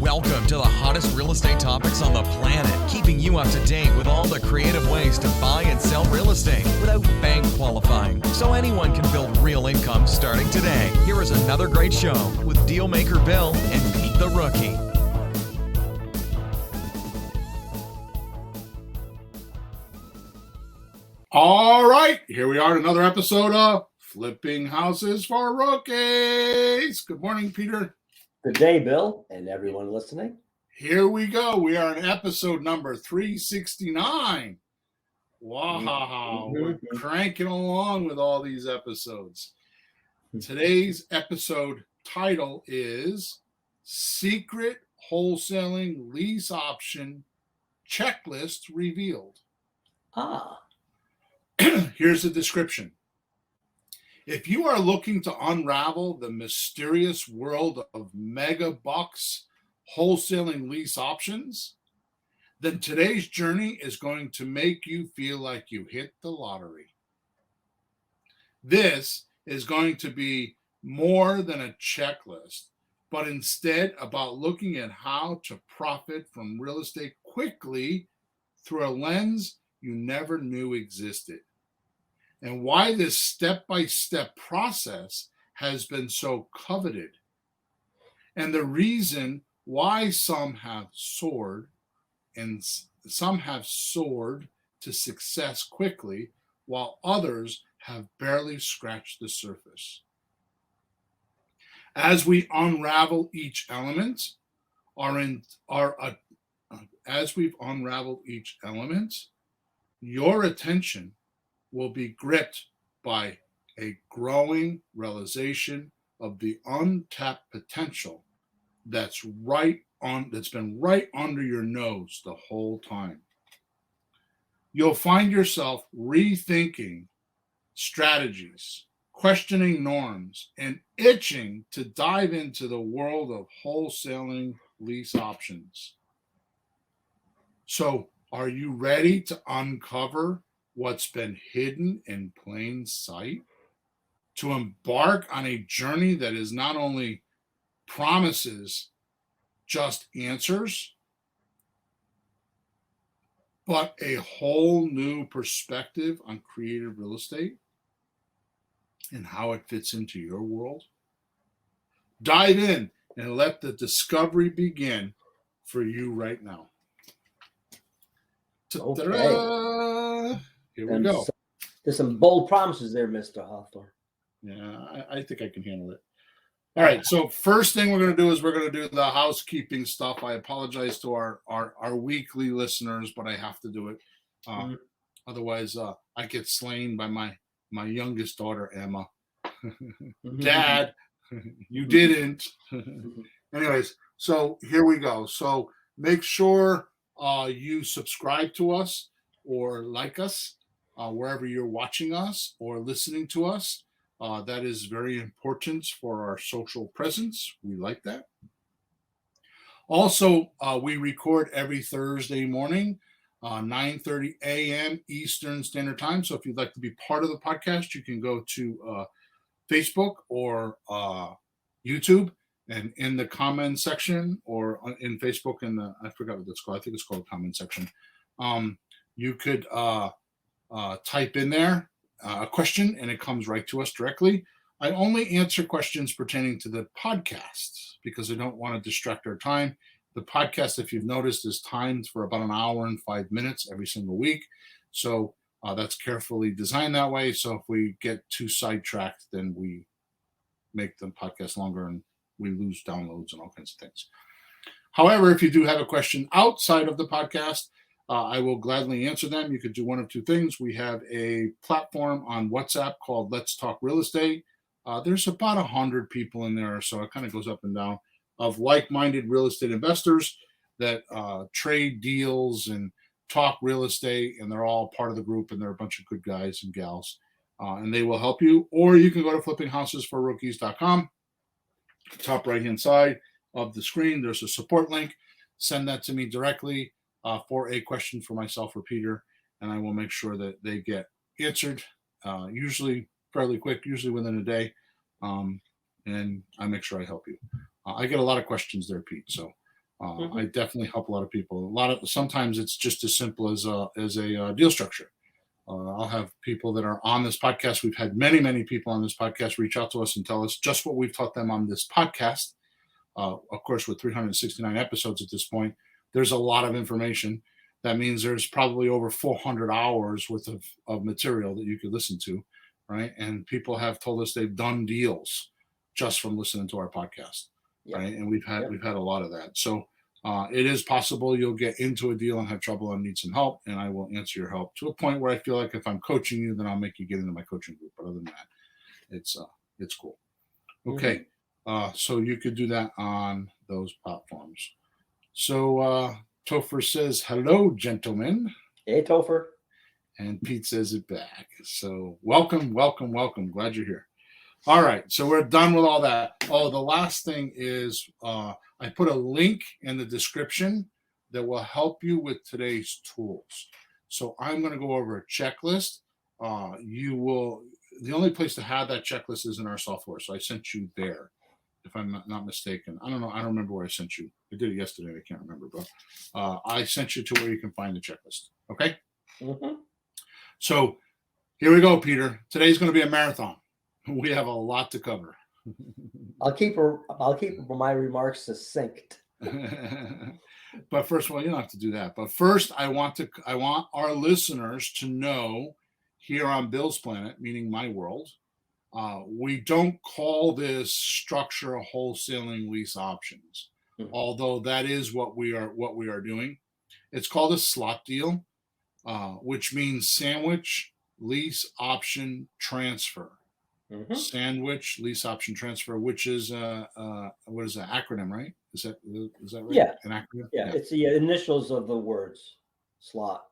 Welcome to the hottest real estate topics on the planet, keeping you up to date with all the creative ways to buy and sell real estate without bank qualifying, so anyone can build real income starting today. Here is another great show with Dealmaker Bill and Pete the Rookie. All right, here we are, another episode of Flipping Houses for Rookies. Good morning, Peter. Good day, Bill, and everyone listening. Here we go. We are in episode number 369. Wow, we're cranking along with all these episodes. Today's episode title is Secret Wholesaling Lease Option Checklist Revealed. Here's the description. If you are looking to unravel the mysterious world of mega bucks wholesaling lease options, then today's journey is going to make you feel like you hit the lottery. This is going to be more than a checklist, but instead about looking at how to profit from real estate quickly through a lens you never knew existed, and why this step-by-step process has been so coveted, and the reason why some have soared and some have soared to success quickly while others have barely scratched the surface. As we unravel each element, your attention will be gripped by a growing realization of the untapped potential that's been right under your nose the whole time. You'll find yourself rethinking strategies, questioning norms, and itching to dive into the world of wholesaling lease options. So, are you ready to uncover what's been hidden in plain sight? To embark on a journey that is not only promises just answers, but a whole new perspective on creative real estate and how it fits into your world? Dive in and let the discovery begin for you right now. Okay. Here we go. There's some bold promises there, Mr. Hawthorne. Yeah, I think I can handle it. All right, so first thing we're going to do is we're going to do the housekeeping stuff. I apologize to our weekly listeners, but I have to do it. Otherwise, I get slain by my youngest daughter, Emma. Dad, you didn't. Anyways, so here we go. So make sure you subscribe to us or like us wherever you're watching us or listening to us. That is very important for our social presence. We like that. Also, we record every Thursday morning, 9:30 a.m. Eastern Standard Time. So if you'd like to be part of the podcast, you can go to Facebook or YouTube, and in the comment section, or in Facebook I forgot what that's called. I think it's called comment section. You could type in there a question, and it comes right to us directly. I only answer questions pertaining to the podcast because I don't want to distract our time. The podcast, if you've noticed, is timed for about an hour and 5 minutes every single week. So that's carefully designed that way. So if we get too sidetracked, then we make the podcast longer and we lose downloads and all kinds of things. However, if you do have a question outside of the podcast, I will gladly answer them. You could do one of two things. We have a platform on WhatsApp called Let's Talk Real Estate. There's about 100 people in there, so it kind of goes up and down, of like-minded real estate investors that trade deals and talk real estate, and they're all part of the group, and they're a bunch of good guys and gals, and they will help you. Or you can go to flippinghouses4rookies.com. Top right-hand side of the screen, there's a support link. Send that to me directly for a question for myself or Peter, and I will make sure that they get answered, usually fairly quick, usually within a day, and I make sure I help you. I get a lot of questions there, Pete, so I definitely help a lot of people. Sometimes it's just as simple as a deal structure. I'll have people that are on this podcast. We've had many people on this podcast reach out to us and tell us just what we've taught them on this podcast. Of course, with 369 episodes at this point, there's a lot of information. That means there's probably over 400 hours worth of material that you could listen to, right? And people have told us they've done deals just from listening to our podcast, right? And we've had a lot of that. So it is possible you'll get into a deal and have trouble and need some help, and I will answer your help to a point where I feel like if I'm coaching you, then I'll make you get into my coaching group. But other than that, it's cool. Okay. So you could do that on those platforms. So Topher says, hello, gentlemen. Hey, Topher. And Pete says it back. So welcome. Glad you're here. All right. So we're done with all that. Oh, the last thing is I put a link in the description that will help you with today's tools. So I'm going to go over a checklist. The only place to have that checklist is in our software. So I sent you there, if I'm not mistaken. I don't know. I don't remember where I sent you. I did it yesterday. I can't remember, but I sent you to where you can find the checklist. Okay. So here we go, Peter. Today's going to be a marathon. We have a lot to cover. I'll keep my remarks succinct. But first of all, you don't have to do that. But first, I want our listeners to know here on Bill's Planet, meaning my world, we don't call this structure wholesaling lease options, although that is what we are doing. It's called a slot deal, which means sandwich lease option transfer. Sandwich lease option transfer, which is what is that acronym, right? Is that right? Yeah, an acronym. Yeah, it's the initials of the words slot.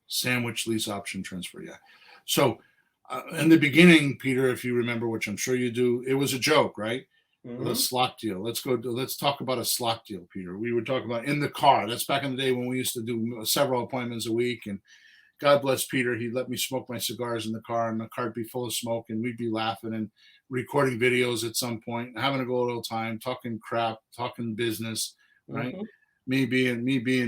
Sandwich lease option transfer. Yeah. So in the beginning, Peter, if you remember, which I'm sure you do, it was a joke, right? The slot deal. Let's talk about a slot deal, Peter. We were talking about in the car. That's back in the day when we used to do several appointments a week, and God bless Peter. He'd let me smoke my cigars in the car, and the car would be full of smoke, and we'd be laughing and recording videos at some point, having a good old time, talking crap, talking business, right? Me being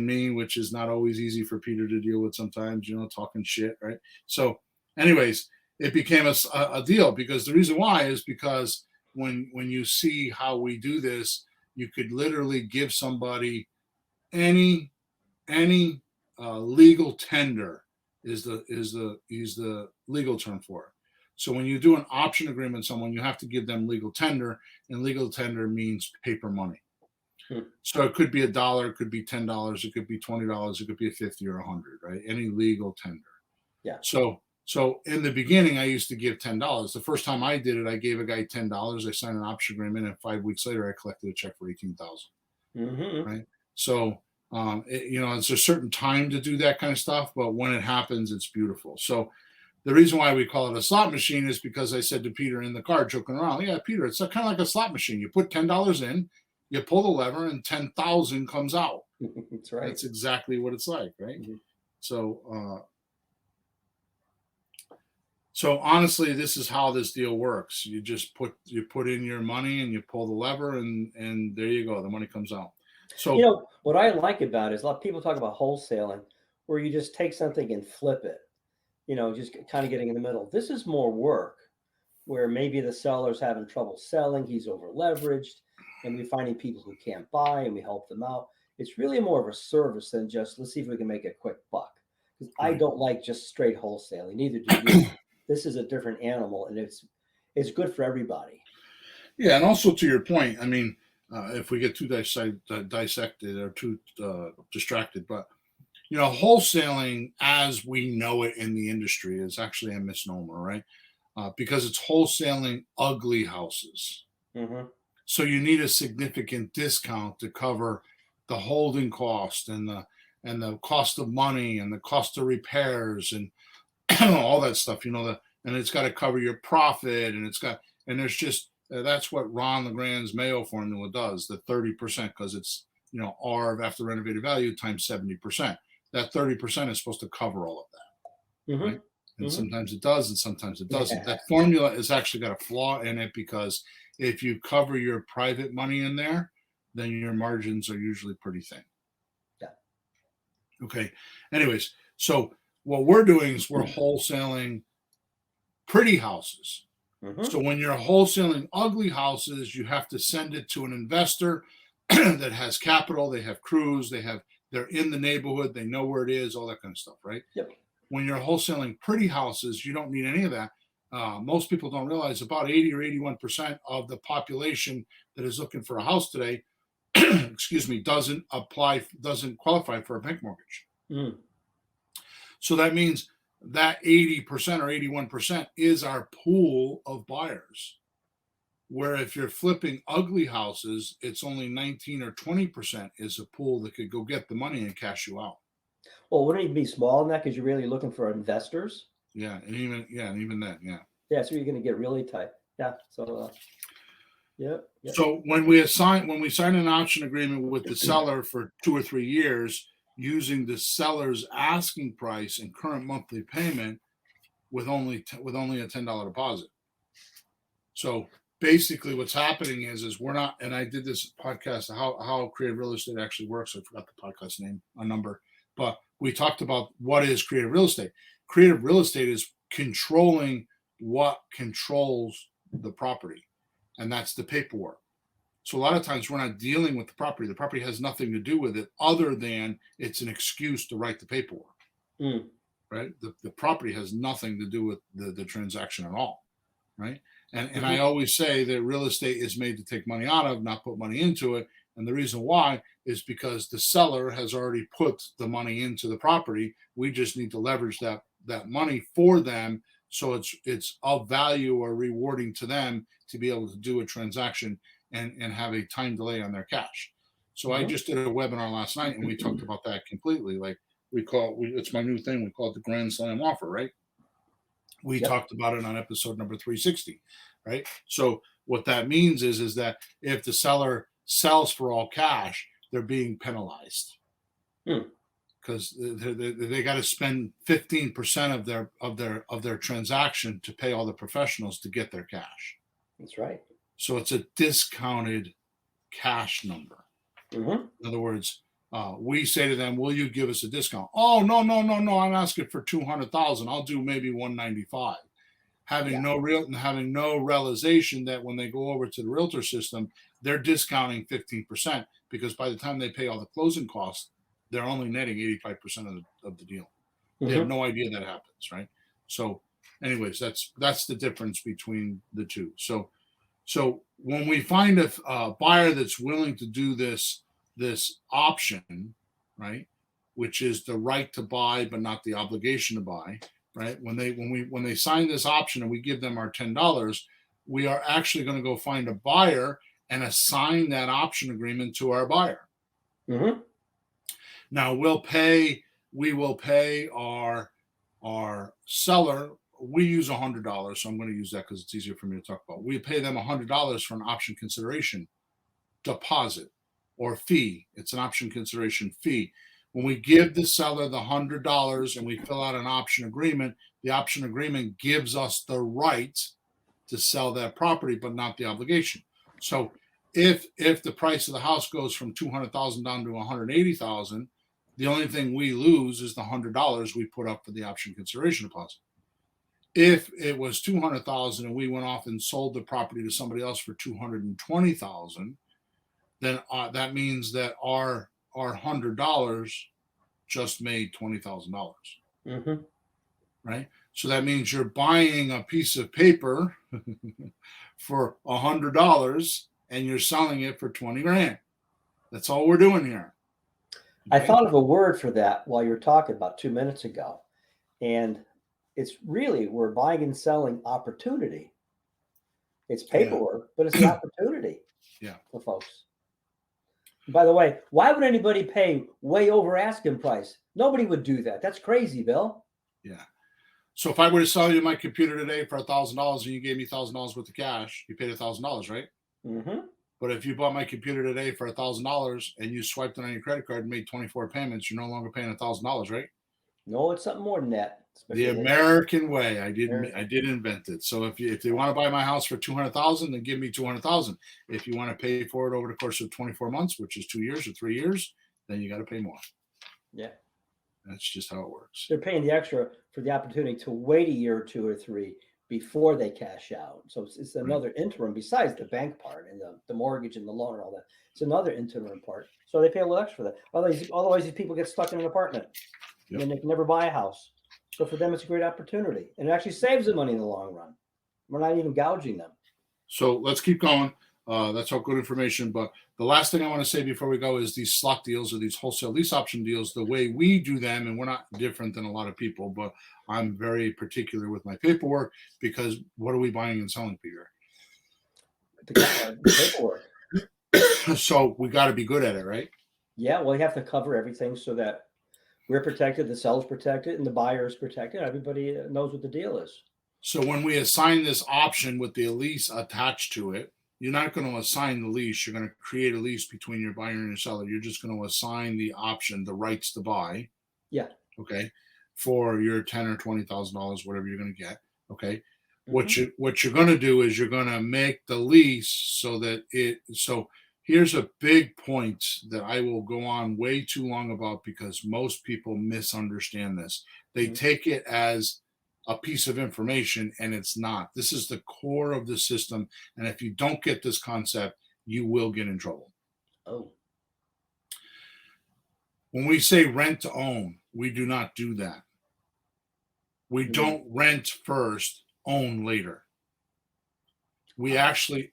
me, which is not always easy for Peter to deal with sometimes, talking shit, right? So anyways, it became a deal, because the reason why is because when you see how we do this, you could literally give somebody any legal tender is the legal term for it. So when you do an option agreement with someone, you have to give them legal tender, and legal tender means paper money. So it could be $1, it could be $10, it could be $20, it could be $50 or $100, right? Any legal tender. Yeah. So in the beginning, I used to give $10. The first time I did it, I gave a guy $10. I signed an option agreement, and 5 weeks later, I collected a check for $18,000. Right. So it's a certain time to do that kind of stuff, but when it happens, it's beautiful. So the reason why we call it a slot machine is because I said to Peter in the car, joking around, yeah, Peter, it's kind of like a slot machine. You put $10 in, you pull the lever, and 10,000 comes out. That's right. That's exactly what it's like, right? So honestly, this is how this deal works. You just put in your money and you pull the lever, and there you go. The money comes out. So what I like about it is a lot of people talk about wholesaling, where you just take something and flip it. Just kind of getting in the middle. This is more work, where maybe the seller's having trouble selling, he's over leveraged, and we're finding people who can't buy, and we help them out. It's really more of a service than just, let's see if we can make a quick buck. Because I don't like just straight wholesaling. Neither do you. This is a different animal, and it's good for everybody. Yeah, and also to your point, I mean, if we get too dissected or too distracted, but wholesaling as we know it in the industry is actually a misnomer, right? Because it's wholesaling ugly houses. So you need a significant discount to cover the holding cost and the cost of money and the cost of repairs and all that stuff, and it's got to cover your profit, and there's just that's what Ron LeGrand's Mayo formula does, the 30%, because it's R after renovated value times 70%. That 30% is supposed to cover all of that, right? And sometimes it does, and sometimes it doesn't. Yeah. That formula has actually got a flaw in it, because if you cover your private money in there, then your margins are usually pretty thin. Yeah. Okay. Anyways, so what we're doing is we're wholesaling pretty houses. So when you're wholesaling ugly houses, you have to send it to an investor that has capital, they have crews, they're in the neighborhood, they know where it is, all that kind of stuff, right? Yep. When you're wholesaling pretty houses, you don't need any of that. Most people don't realize about 80 or 81% of the population that is looking for a house today, excuse me, doesn't qualify for a bank mortgage. Mm. So that means that 80% or 81% is our pool of buyers. Where if you're flipping ugly houses, it's only 19 or 20% is a pool that could go get the money and cash you out. Well, wouldn't it be smaller than that because you're really looking for investors? Yeah, and even then, yeah. Yeah, so you're going to get really tight. Yeah. So, Yep. So when we sign an option agreement with the seller for 2 or 3 years, using the seller's asking price and current monthly payment with only a $10 deposit. So basically what's happening is we're not, and I did this podcast, how creative real estate actually works. I forgot the podcast name, a number, but we talked about what is creative real estate. Creative real estate is controlling what controls the property, and that's the paperwork. So a lot of times we're not dealing with the property. The property has nothing to do with it other than it's an excuse to write the paperwork. Mm. Right? The property has nothing to do with the transaction at all. Right? And I always say that real estate is made to take money out of, not put money into it. And the reason why is because the seller has already put the money into the property. We just need to leverage that money for them, so it's of value or rewarding to them to be able to do a transaction and have a time delay on their cash. So I just did a webinar last night and we talked about that completely. Like it's my new thing. We call it the Grand Slam offer, right? We talked about it on episode number 360, right? So what that means is that if the seller sells for all cash, they're being penalized because they got to spend 15% of their transaction to pay all the professionals to get their cash. That's right. So it's a discounted cash number. In other words, we say to them, "Will you give us a discount?" "Oh, no. I'm asking for 200,000. I'll do maybe 195." Having no realization that when they go over to the realtor system, they're discounting 15% because by the time they pay all the closing costs, they're only netting 85% of the deal. They have no idea that happens, right? So, anyways, that's the difference between the two. So when we find a buyer that's willing to do this option, right, which is the right to buy but not the obligation to buy, right? When they sign this option and we give them our $10, we are actually going to go find a buyer and assign that option agreement to our buyer. Now we will pay our seller. We use $100, so I'm going to use that because it's easier for me to talk about. We pay them $100 for an option consideration deposit or fee. It's an option consideration fee. When we give the seller the $100 and we fill out an option agreement, the option agreement gives us the right to sell that property, but not the obligation. So if the price of the house goes from $200,000 down to $180,000, the only thing we lose is the $100 we put up for the option consideration deposit. If it was $200,000 and we went off and sold the property to somebody else for $220,000, then that means that our $100 just made $20,000. Right? So that means you're buying a piece of paper for $100 and you're selling it for 20 grand. That's all we're doing here. Okay? I thought of a word for that while you were talking about 2 minutes ago. And it's really, we're buying and selling opportunity. It's paperwork, but it's an opportunity for folks. By the way, why would anybody pay way over asking price? Nobody would do that. That's crazy, Bill. Yeah. So if I were to sell you my computer today for $1,000 and you gave me $1,000 worth of cash, you paid $1,000, right? But if you bought my computer today for $1,000 and you swiped it on your credit card and made 24 payments, you're no longer paying $1,000, right? No, it's something more than that. The especially American way. I American. did invent it. So if they want to buy my house for 200,000, then give me 200,000. If you want to pay for it over the course of 24 months, which is 2 years or 3 years, then you got to pay more. Yeah. That's just how it works. They're paying the extra for the opportunity to wait a year or 2 or 3 before they cash out. So it's another interim besides the bank part and the mortgage and the loan and all that. It's another interim part. So they pay a little extra for that. Otherwise these people get stuck in an apartment. Yep. And they can never buy a house. So for them, it's a great opportunity. And it actually saves them money in the long run. We're not even gouging them. So let's keep going. That's all good information. But the last thing I want to say before we go is these slot deals or these wholesale lease option deals, the way we do them, and we're not different than a lot of people, but I'm very particular with my paperwork because what are we buying and selling, Peter? The paperwork. So we got to be good at it, right? Yeah, well, you have to cover everything so that we're protected, the seller's protected, and the buyer is protected. Everybody knows what the deal is. So when we assign this option with the lease attached to it, you're not going to assign the lease. You're going to create a lease between your buyer and your seller. You're just going to assign the option, the rights to buy. Yeah. Okay. For your $10,000 or $20,000, whatever you're going to get. Okay. Mm-hmm. What you're going to do is you're going to make the lease so that so here's a big point that I will go on way too long about because most people misunderstand this. They take it as a piece of information and it's not. This is the core of the system. And if you don't get this concept, you will get in trouble. Oh. When we say rent to own, we do not do that. We don't rent first, own later. We actually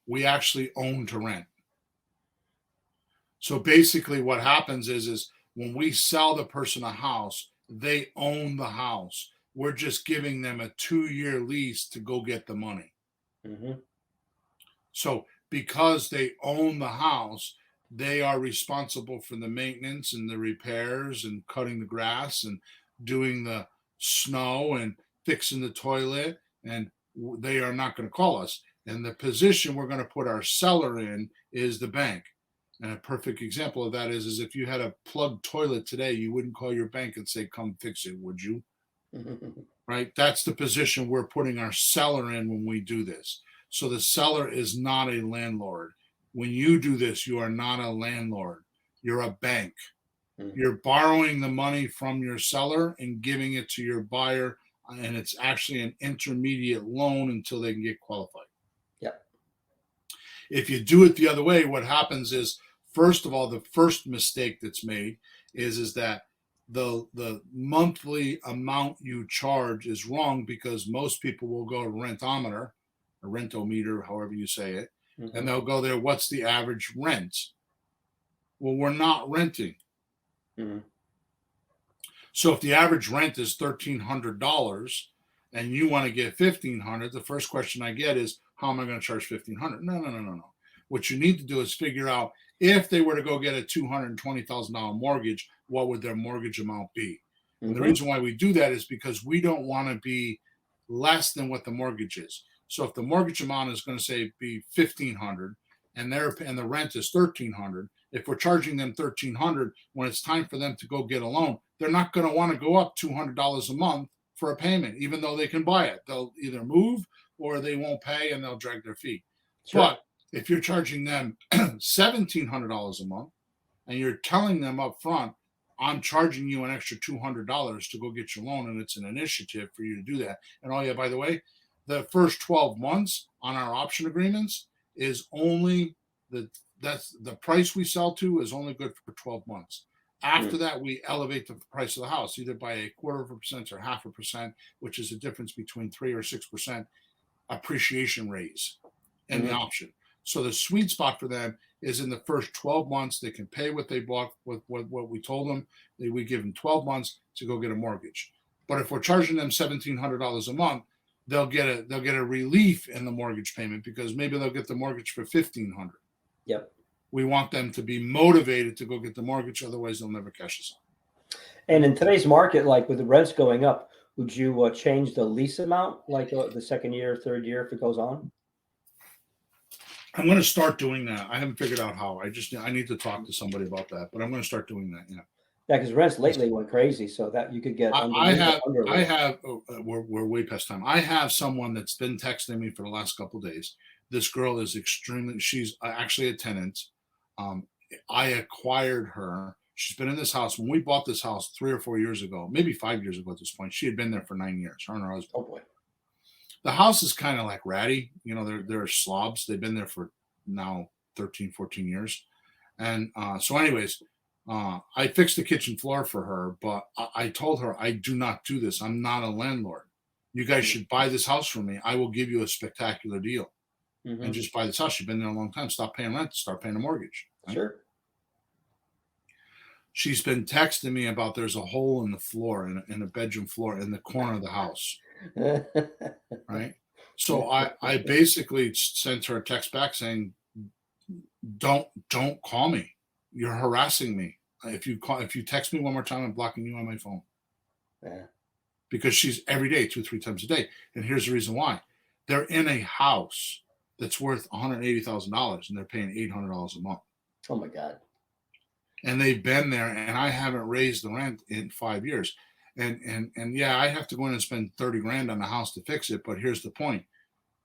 own to rent. So basically what happens is when we sell the person a house, they own the house. We're just giving them a 2-year lease to go get the money. Mm-hmm. So because they own the house, they are responsible for the maintenance and the repairs and cutting the grass and doing the snow and fixing the toilet. And they are not going to call us. And the position we're going to put our seller in is the bank. And a perfect example of that is if you had a plugged toilet today, you wouldn't call your bank and say, come fix it, would you? Right? That's the position we're putting our seller in when we do this. So the seller is not a landlord. When you do this, you are not a landlord. You're a bank. You're borrowing the money from your seller and giving it to your buyer, and it's actually an intermediate loan until they can get qualified. Yep. If you do it the other way, what happens is, first of all, the first mistake that's made is that the monthly amount you charge is wrong because most people will go to rentometer, or rentometer, however you say it, and they'll go there, what's the average rent? Well, we're not renting. So if the average rent is $1,300 and you want to get $1,500, the first question I get is, how am I going to charge $1,500? No. What you need to do is figure out if they were to go get a $220,000 mortgage, what would their mortgage amount be? And the reason why we do that is because we don't want to be less than what the mortgage is. So if the mortgage amount is going to say be $1,500 and the rent is $1,300, if we're charging them $1,300 when it's time for them to go get a loan, they're not going to want to go up $200 a month for a payment, even though they can buy it. They'll either move or they won't pay and they'll drag their feet. Sure. But if you're charging them $1,700 a month and you're telling them up front, I'm charging you an extra $200 to go get your loan, and it's an initiative for you to do that. And oh yeah, by the way, the first 12 months on our option agreements is only that's the price we sell to is only good for 12 months. After that, we elevate the price of the house either by 0.25% or 0.5%, which is a difference between 3 or 6% appreciation raise in the option. So the sweet spot for them is in the first 12 months. They can pay what they bought with what we told them. We give them 12 months to go get a mortgage. But if we're charging them $1,700 a month, they'll get a relief in the mortgage payment because maybe they'll get the mortgage for $1,500. Yep. We want them to be motivated to go get the mortgage, otherwise they'll never cash us out. And in today's market, like with the rents going up, would you change the lease amount, like the second year, third year, if it goes on? I'm going to start doing that. I haven't figured out how. I need to talk to somebody about that, but I'm going to start doing that. Yeah. Yeah, because rents lately went crazy, so that you could get I have. We're way past time. I have someone that's been texting me for the last couple of days. This girl is extremely. She's actually a tenant. Um, I acquired her. She's been in this house when we bought this house 3 or 4 years ago, maybe 5 years ago at this point. She had been there for 9 years. Her and her husband. Oh boy. The house is kind of like ratty. You know, they're slobs. They've been there for now 13, 14 years. And so, anyways, I fixed the kitchen floor for her, but I told her I do not do this. I'm not a landlord. You guys should buy this house from me. I will give you a spectacular deal. And just buy this house. You've been there a long time. Stop paying rent. Start paying a mortgage. Right? Sure. She's been texting me about there's a hole in the floor, in a bedroom floor in the corner of the house. Right. So I basically sent her a text back saying, don't call me. You're harassing me. If you text me one more time, I'm blocking you on my phone. Yeah. Because she's every day, 2-3 times a day. And here's the reason why. They're in a house that's worth $180,000 and they're paying $800 a month. Oh my God. And they've been there, and I haven't raised the rent in 5 years. And yeah, I have to go in and spend 30 grand on the house to fix it. But here's the point.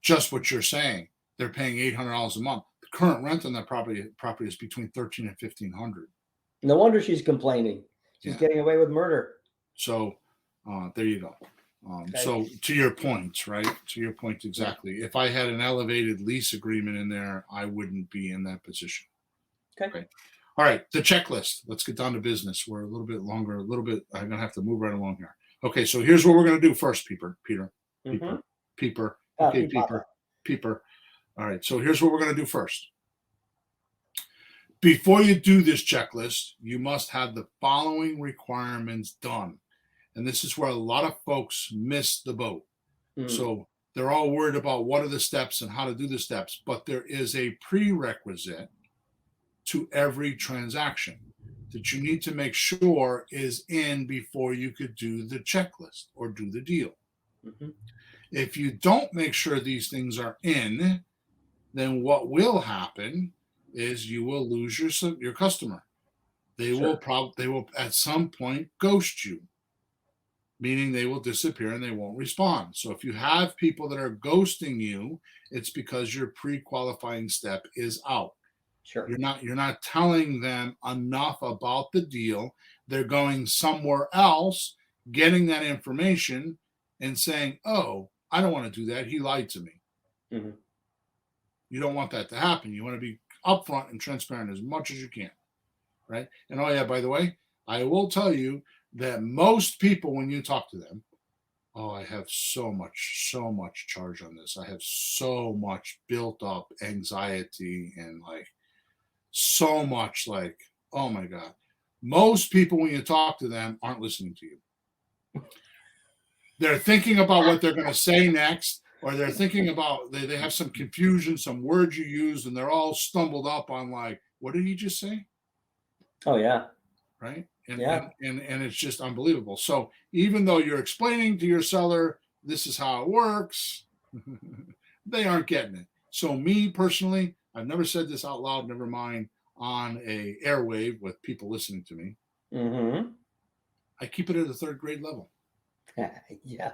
Just what you're saying. They're paying $800 a month. The current rent on that property is between $1,300 and $1,500. No wonder she's complaining. She's getting away with murder. So there you go. Okay. So to your point, right? To your point exactly. If I had an elevated lease agreement in there, I wouldn't be in that position. Okay. All right. The checklist. Let's get down to business. We're a little bit longer. I'm going to have to move right along here. Okay. So here's what we're going to do first, Peeper. Peeper. Okay, Peeper. All right. So here's what we're going to do first. Before you do this checklist, you must have the following requirements done. And this is where a lot of folks miss the boat. So they're all worried about what are the steps and how to do the steps. But there is a prerequisite to every transaction that you need to make sure is in before you could do the checklist or do the deal. If you don't make sure these things are in, then what will happen is you will lose your customer. They will at some point ghost you, meaning they will disappear and they won't respond. So if you have people that are ghosting you, it's because your pre-qualifying step is out. Sure. You're not telling them enough about the deal. They're going somewhere else, getting that information and saying, "Oh, I don't want to do that. He lied to me." You don't want that to happen. You want to be upfront and transparent as much as you can, right? And oh yeah, by the way, I will tell you that most people, when you talk to them, oh, I have so much charge on this. I have so much built up anxiety and like so much like, oh my God. Most people, when you talk to them, aren't listening to you. They're thinking about what they're going to say next, or they're thinking about, they have some confusion, some words you use, and they're all stumbled up on like, what did he just say? Oh, yeah. Right? And it's just unbelievable. So even though you're explaining to your seller, this is how it works, they aren't getting it. So me personally, I've never said this out loud, never mind on a airwave with people listening to me. I keep it at a 3rd grade level. Yeah.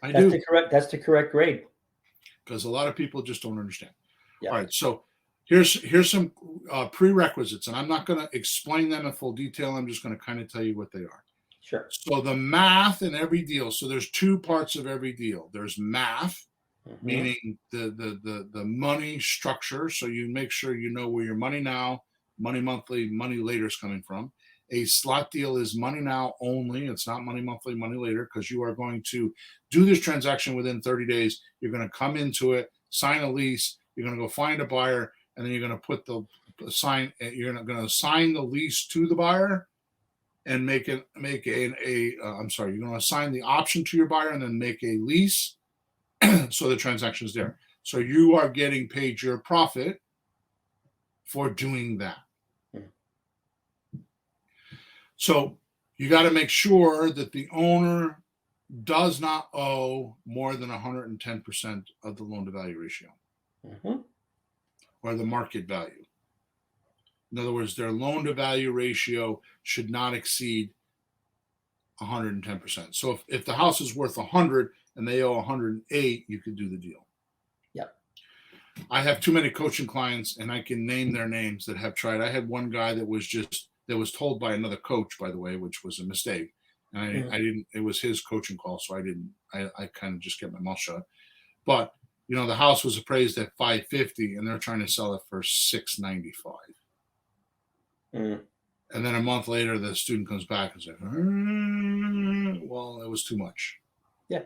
I that's do. That's the correct grade. Because a lot of people just don't understand. Yeah. All right. So here's some prerequisites, and I'm not going to explain them in full detail. I'm just going to kind of tell you what they are. Sure. So the math in every deal. So there's 2 parts of every deal. There's math, meaning the money structure. So you make sure you know where your money now, money monthly, money later is coming from. A slot deal is money now only. It's not money monthly, money later, because you are going to do this transaction within 30 days. You're going to come into it, sign a lease. You're going to go find a buyer, and then you're going to put you're going to assign the lease to the buyer and you're going to assign the option to your buyer and then make a lease. So the transaction is there. So you are getting paid your profit for doing that. So you got to make sure that the owner does not owe more than 110% of the loan to value ratio or the market value. In other words, their loan to value ratio should not exceed 110%. So if the house is worth 100 and they owe 108, you could do the deal. Yep. I have too many coaching clients, and I can name their names that have tried. I had one guy that was told by another coach, by the way, which was a mistake. And I didn't, it was his coaching call. So I kind of just kept my mouth shut. But, the house was appraised at 550 and they're trying to sell it for 695. And then a month later, the student comes back and says, well, it was too much. Yeah.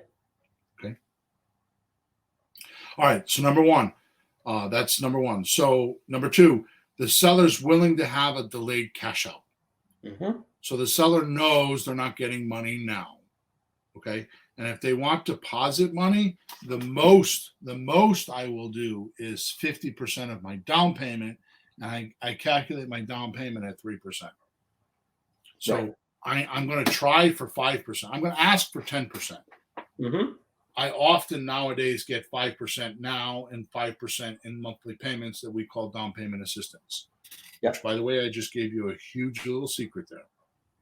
Okay. All right. So number one, that's number one. So number two, the seller's willing to have a delayed cash out. So the seller knows they're not getting money now. Okay. And if they want deposit money, the most I will do is 50% of my down payment. And I calculate my down payment at 3%. So right. I'm going to try for 5%. I'm going to ask for 10%. I often nowadays get 5% now and 5% in monthly payments that we call down payment assistance. Yep. Which, by the way, I just gave you a huge little secret there.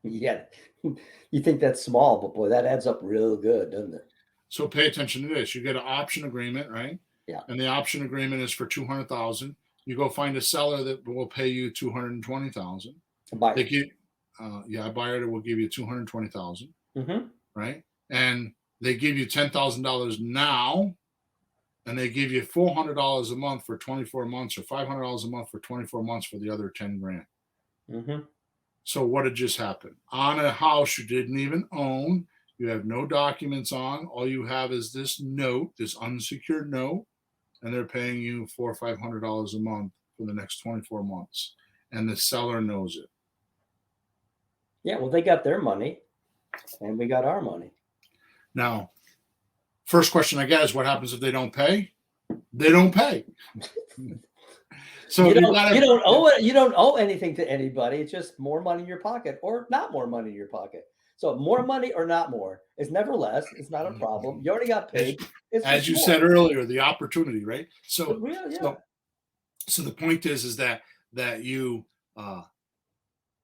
Yeah. You think that's small, but boy, that adds up real good, doesn't it? So pay attention to this. You get an option agreement, right? Yeah. And the option agreement is for $200,000. You go find a seller that will pay you $220,000. They give, a buyer that will give you $220,000. Right? And they give you $10,000 now, and they give you $400 a month for 24 months, or $500 a month for 24 months for the other $10,000. So what had just happened? On a house you didn't even own, you have no documents on. All you have is this note, this unsecured note, and they're paying you $400 or $500 a month for the next 24 months, and the seller knows it. Yeah, well, they got their money, and we got our money. Now, first question I get is, what happens if they don't pay? They don't pay. So you don't owe anything to anybody. It's just more money in your pocket, or not more money in your pocket. So more money or not more. It's never less. It's not a problem. You already got paid. As you said earlier, the opportunity, right? So, yeah. So the point is that you,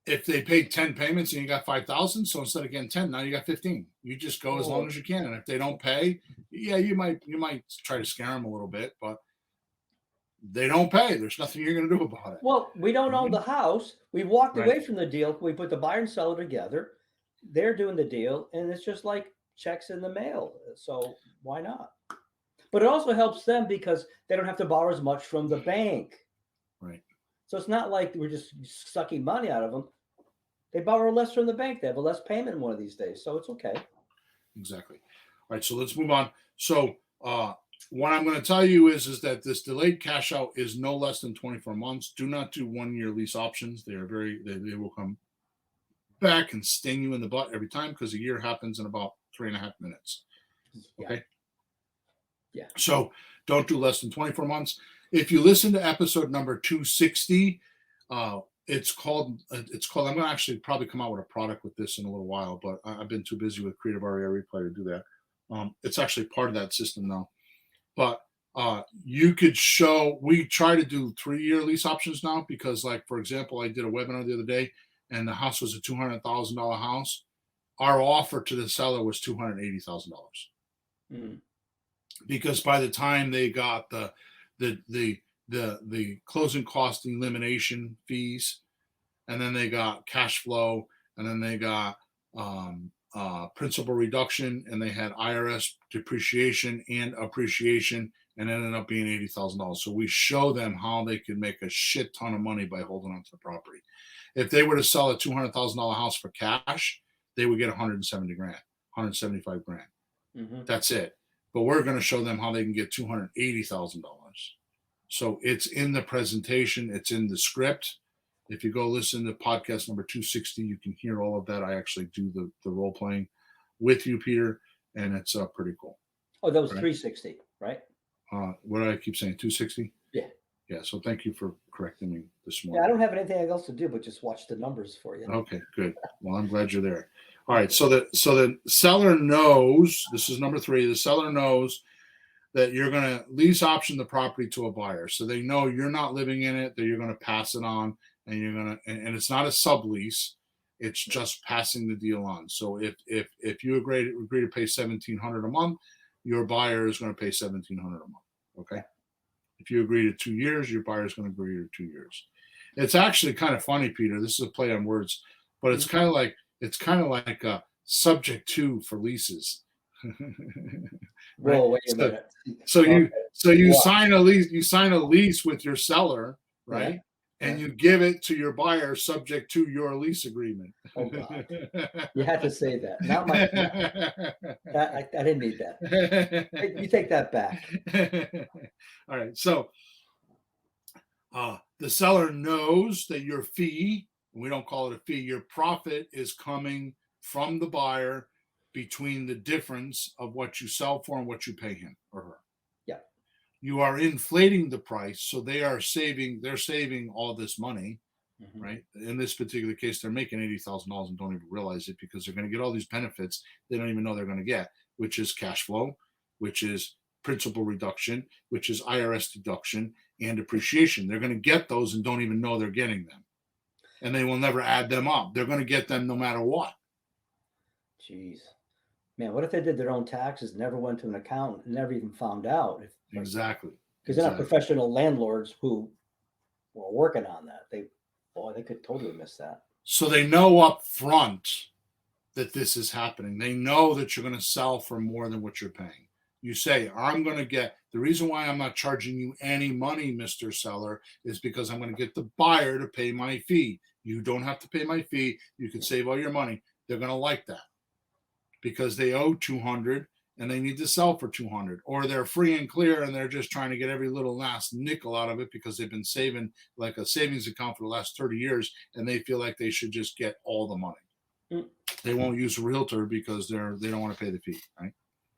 if they paid 10 payments and you got 5,000, so instead of getting 10, now you got 15. You just go as long as you can, and if they don't pay, you might try to scare them a little bit, but they don't pay. There's nothing you're going to do about it. Well, we don't own the house. We walked away from the deal. We put the buyer and seller together. They're doing the deal, and it's just like checks in the mail. So why not? But it also helps them because they don't have to borrow as much from the bank. Right. So it's not like we're just sucking money out of them. They borrow less from the bank. They have a less payment one of these days. So it's okay. Exactly. All right. So let's move on. So what I'm going to tell you is that this delayed cash out is no less than 24 months. Do not do 1-year lease options. They will come back and sting you in the butt every time, because a year happens in about 3.5 minutes. Okay. Yeah. So don't do less than 24 months. If you listen to episode number 260, it's called, I'm going to actually probably come out with a product with this in a little while, but I've been too busy with Creative REI Replay to do that. It's actually part of that system now. But you could we try to do 3-year lease options now, because, like, for example, I did a webinar the other day, and the house was a $200,000 house. Our offer to the seller was $280,000. Because by the time they got the closing cost elimination fees, and then they got cash flow, and then they got principal reduction, and they had IRS depreciation and appreciation, and ended up being $80,000. So we show them how they could make a shit ton of money by holding on to the property. If they were to sell a $200,000 house for cash, they would get $175,000. That's it. But we're going to show them how they can get $280,000. So it's in the presentation. It's in the script. If you go listen to podcast number 260, you can hear all of that. I actually do the role playing with you, Peter, and it's pretty cool. Oh, that was 360, right? What did I keep saying? 260? Yeah. Yeah. So thank you for correcting me this morning. Yeah, I don't have anything else to do but just watch the numbers for you. Okay, good. Well, I'm glad you're there. All right. So the seller knows, this is number 3. The seller knows that you're going to lease option the property to a buyer. So they know you're not living in it, that you're going to pass it on, and you're going to, and it's not a sublease. It's just passing the deal on. So if you agree to pay $1,700 a month, your buyer is going to pay $1,700 a month. Okay. If you agree to 2 years, your buyer is going to agree to 2 years. It's actually kind of funny, Peter. This is a play on words, but it's kind of like a subject to for leases. Right? Whoa, wait a minute. So you Wow. sign a lease. You sign a lease with your seller, right? Yeah. And you give it to your buyer subject to your lease agreement. Oh God, you had to say that. Not my. I didn't need that. You take that back. All right. So the seller knows that your fee, and we don't call it a fee, your profit is coming from the buyer between the difference of what you sell for and what you pay him or her. Yeah. You are inflating the price, so they're saving all this money, right? In this particular case, they're making $80,000 and don't even realize it because they're going to get all these benefits they don't even know they're going to get, which is cash flow, which is principal reduction, which is IRS deduction and depreciation. They're going to get those and don't even know they're getting them. And they will never add them up. They're going to get them no matter what. Jeez. Man, what if they did their own taxes, never went to an accountant, never even found out? Exactly. Because they're not professional landlords who were working on that. They could totally miss that. So they know up front that this is happening. They know that you're going to sell for more than what you're paying. You say, I'm going to get, the reason why I'm not charging you any money, Mr. Seller, is because I'm going to get the buyer to pay my fee. You don't have to pay my fee. You can save all your money. They're going to like that because they owe $200 and they need to sell for $200, or they're free and clear and they're just trying to get every little last nickel out of it because they've been saving like a savings account for the last 30 years and they feel like they should just get all the money. They won't use a realtor because they don't want to pay the fee, right?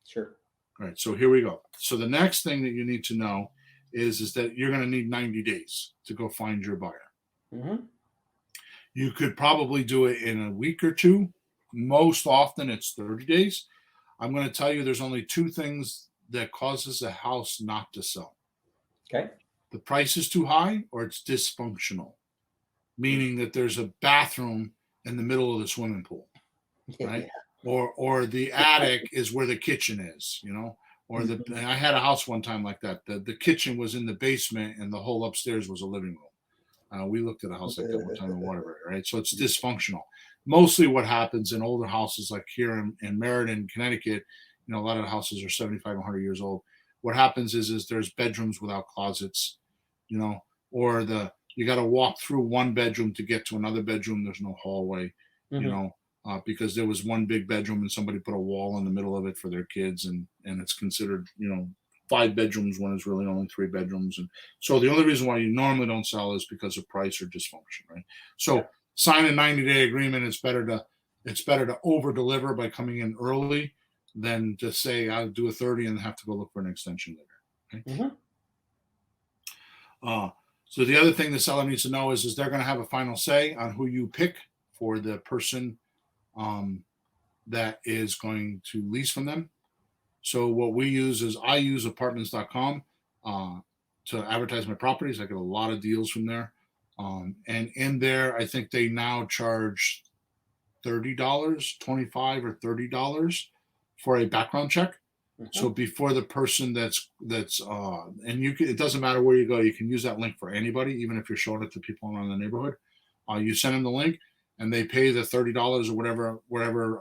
Sure. All right, so here we go. So the next thing that you need to know is that you're going to need 90 days to go find your buyer. You could probably do it in a week or two. Most often it's 30 days. I'm going to tell you there's only two things that causes a house not to sell. Okay. The price is too high or it's dysfunctional, meaning that there's a bathroom in the middle of the swimming pool, right? Yeah. Or the attic is where the kitchen is, or I had a house one time like that. The kitchen was in the basement and the whole upstairs was a living room. We looked at a house like that one time in Waterbury, right? So it's dysfunctional. Mostly what happens in older houses like here in Meriden, Connecticut, a lot of the houses are 75, 100 years old. What happens is there's bedrooms without closets, or you got to walk through one bedroom to get to another bedroom. There's no hallway, because there was one big bedroom and somebody put a wall in the middle of it for their kids, and it's considered, 5 bedrooms when it's really only 3 bedrooms. And so the only reason why you normally don't sell is because of price or dysfunction, right? So sign a 90-day agreement. It's better to over deliver by coming in early than to say I'll do a 30 and have to go look for an extension later. Okay? So the other thing the seller needs to know is they're going to have a final say on who you pick for the person that is going to lease from them. So what we use is I use apartments.com to advertise my properties. I get a lot of deals from there. And in there, I think they now charge $30, $25 or $30 for a background check. So before the person that's and it doesn't matter where you go, you can use that link for anybody, even if you're showing it to people around the neighborhood. You send them the link and they pay the $30 or whatever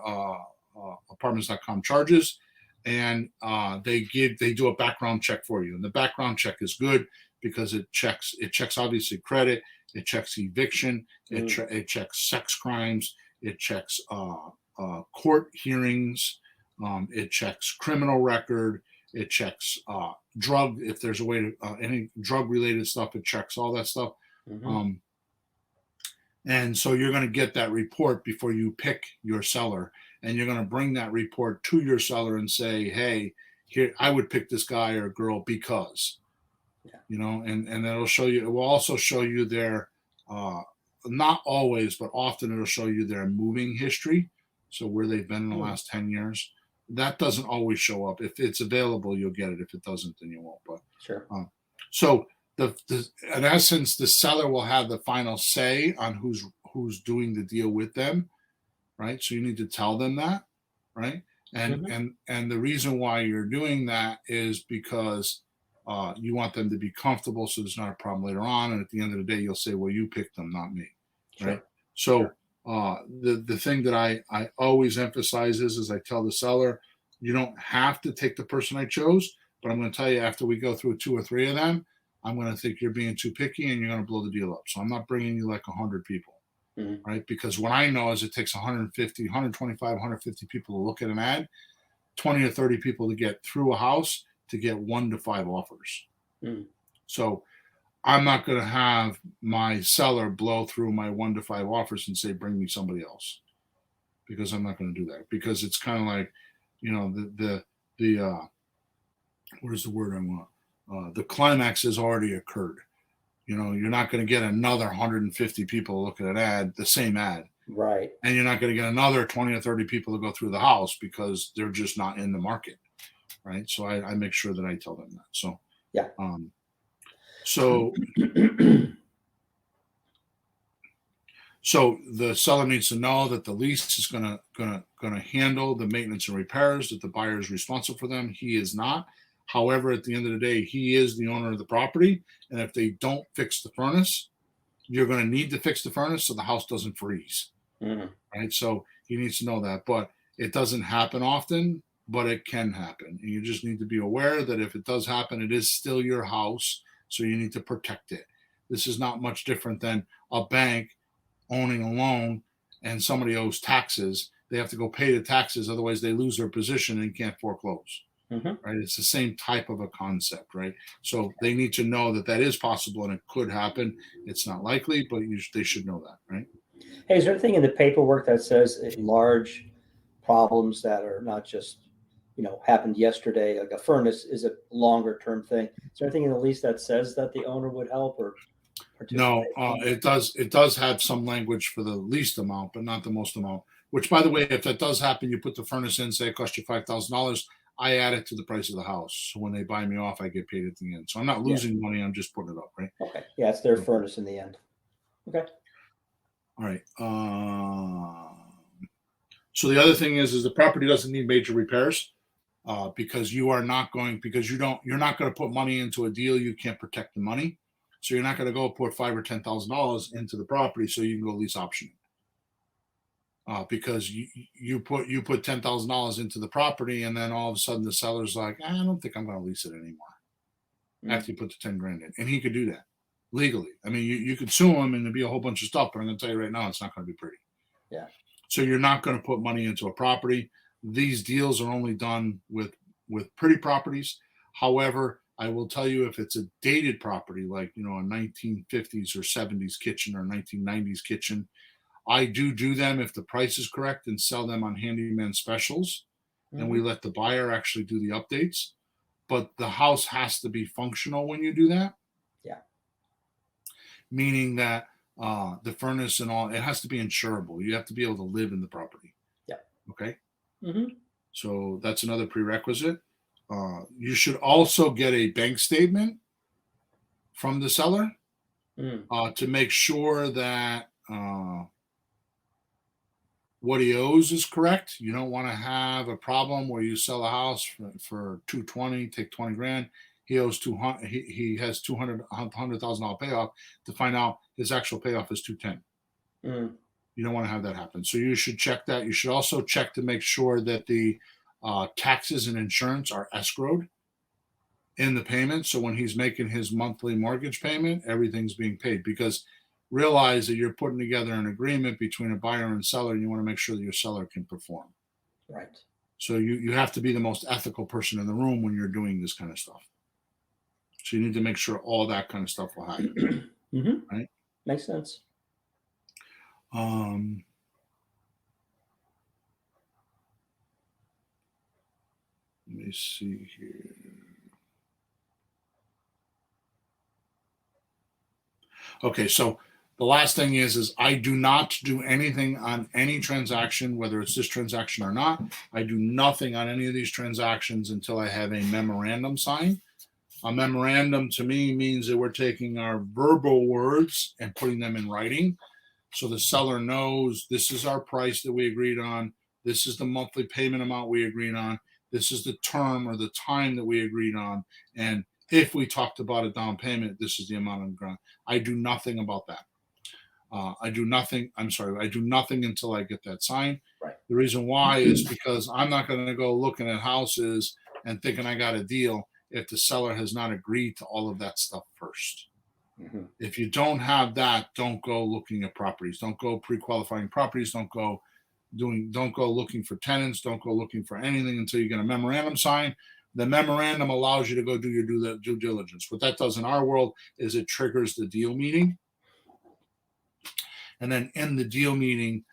apartments.com charges. And they do a background check for you. And the background check is good because it checks obviously credit, it checks eviction, it checks sex crimes, it checks court hearings, it checks criminal record, it checks drug, if there's a way to any drug related stuff, it checks all that stuff. And so you're going to get that report before you pick your seller, and you're going to bring that report to your seller and say, hey, here, I would pick this guy or girl because, and that'll show you, it will also show you their, not always, but often it'll show you their moving history. So where they've been in the last 10 years. That doesn't always show up. If it's available, you'll get it. If it doesn't, then you won't. But sure. So in essence, the seller will have the final say on who who's doing the deal with them, right? So you need to tell them that, right? And the reason why you're doing that is because you want them to be comfortable, so there's not a problem later on. And at the end of the day, you'll say, "Well, you picked them, not me," right? So the thing that I always emphasize is I tell the seller, you don't have to take the person I chose, but I'm going to tell you, after we go through 2 or 3 of them, I'm going to think you're being too picky and you're going to blow the deal up. So I'm not bringing you like 100 people, right? Because what I know is it takes 150, 125, 150 people to look at an ad, 20 or 30 people to get through a house to get 1 to 5 offers. So I'm not going to have my seller blow through my 1 to 5 offers and say, "Bring me somebody else," because I'm not going to do that. Because it's kind of like, what is the word I want? The climax has already occurred. You're not going to get another 150 people to look at an ad, the same ad. Right. And you're not going to get another 20 or 30 people to go through the house because they're just not in the market. Right. So I make sure that I tell them that. So, yeah. So the seller needs to know that the lease is gonna handle the maintenance and repairs, that the buyer is responsible for them. He is not. However, at the end of the day, he is the owner of the property, and if they don't fix the furnace, you're going to need to fix the furnace so the house doesn't freeze. Right? So he needs to know that, but it doesn't happen often, but it can happen, and you just need to be aware that if it does happen, it is still your house, so you need to protect it. This is not much different than a bank owning a loan and somebody owes taxes. They have to go pay the taxes, otherwise they lose their position and can't foreclose. Right? It's the same type of a concept, right? So they need to know that that is possible and it could happen. It's not likely, but they should know that, right? Hey, is there anything in the paperwork that says large problems that are not just, happened yesterday, like a furnace is a longer term thing? Is there anything in the lease that says that the owner would help or participate? No, it does have some language for the least amount, but not the most amount. Which, by the way, if that does happen, you put the furnace in, say it cost you $5,000. I add it to the price of the house. So when they buy me off, I get paid at the end. So I'm not losing money. I'm just putting it up, right? Okay. Yeah, it's their furnace in the end. Okay. All right. So the other thing is the property doesn't need major repairs because you're not going to put money into a deal. You can't protect the money. So you're not going to go put $5,000 or $10,000 into the property so you can go lease option. Because you put $10,000 into the property, and then all of a sudden the seller's like, I don't think I'm going to lease it anymore. After you put the 10 grand in, and he could do that legally. I mean, you could sue him, and there'd be a whole bunch of stuff. But I'm going to tell you right now, it's not going to be pretty. Yeah. So you're not going to put money into a property. These deals are only done with pretty properties. However, I will tell you, if it's a dated property, like a 1950s or 70s kitchen or 1990s kitchen, I do them if the price is correct and sell them on handyman specials. And we let the buyer actually do the updates. But the house has to be functional when you do that. Yeah. Meaning that the furnace and all, it has to be insurable. You have to be able to live in the property. Yeah. Okay. So that's another prerequisite. You should also get a bank statement from the seller to make sure that what he owes is correct. You don't want to have a problem where you sell a house for $220, take 20 grand. He owes 200. He has $100,000 payoff. To find out his actual payoff is 210. You don't want to have that happen. So you should check that. You should also check to make sure that the taxes and insurance are escrowed in the payment. So when he's making his monthly mortgage payment, everything's being paid, because realize that you're putting together an agreement between a buyer and seller, and you want to make sure that your seller can perform. Right. So you have to be the most ethical person in the room when you're doing this kind of stuff. So you need to make sure all that kind of stuff will happen. Right? Makes sense. Let me see here. Okay, so the last thing is I do not do anything on any transaction, whether it's this transaction or not. I do nothing on any of these transactions until I have a memorandum signed. A memorandum to me means that we're taking our verbal words and putting them in writing. So the seller knows this is our price that we agreed on. This is the monthly payment amount we agreed on. This is the term or the time that we agreed on. And if we talked about a down payment, this is the amount on the ground. I do nothing about that. I do nothing until I get that signed. Right. The reason why is because I'm not going to go looking at houses and thinking I got a deal if the seller has not agreed to all of that stuff first. Mm-hmm. If you don't have that, don't go looking at properties. Don't go pre-qualifying properties. Don't go looking for tenants. Don't go looking for anything until you get a memorandum signed. The memorandum allows you to go do your due diligence. What that does in our world is it triggers the deal meeting. And then in the deal meeting,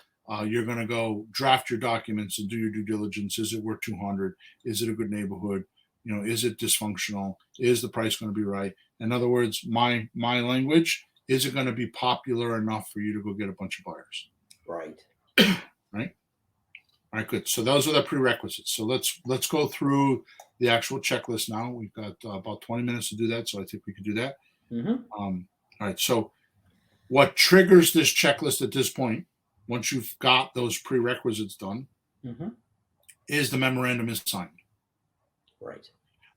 you're going to go draft your documents and do your due diligence. Is it worth 200? Is it a good neighborhood? Is it dysfunctional? Is the price going to be right? In other words, my language, is it going to be popular enough for you to go get a bunch of buyers? Right. Right. All right, good. So those are the prerequisites. So let's go through the actual checklist now. We've got about 20 minutes to do that, so I think we can do that. Mm-hmm. All right. So what triggers this checklist at this point, once you've got those prerequisites done, Mm-hmm. is the memorandum is signed. Right.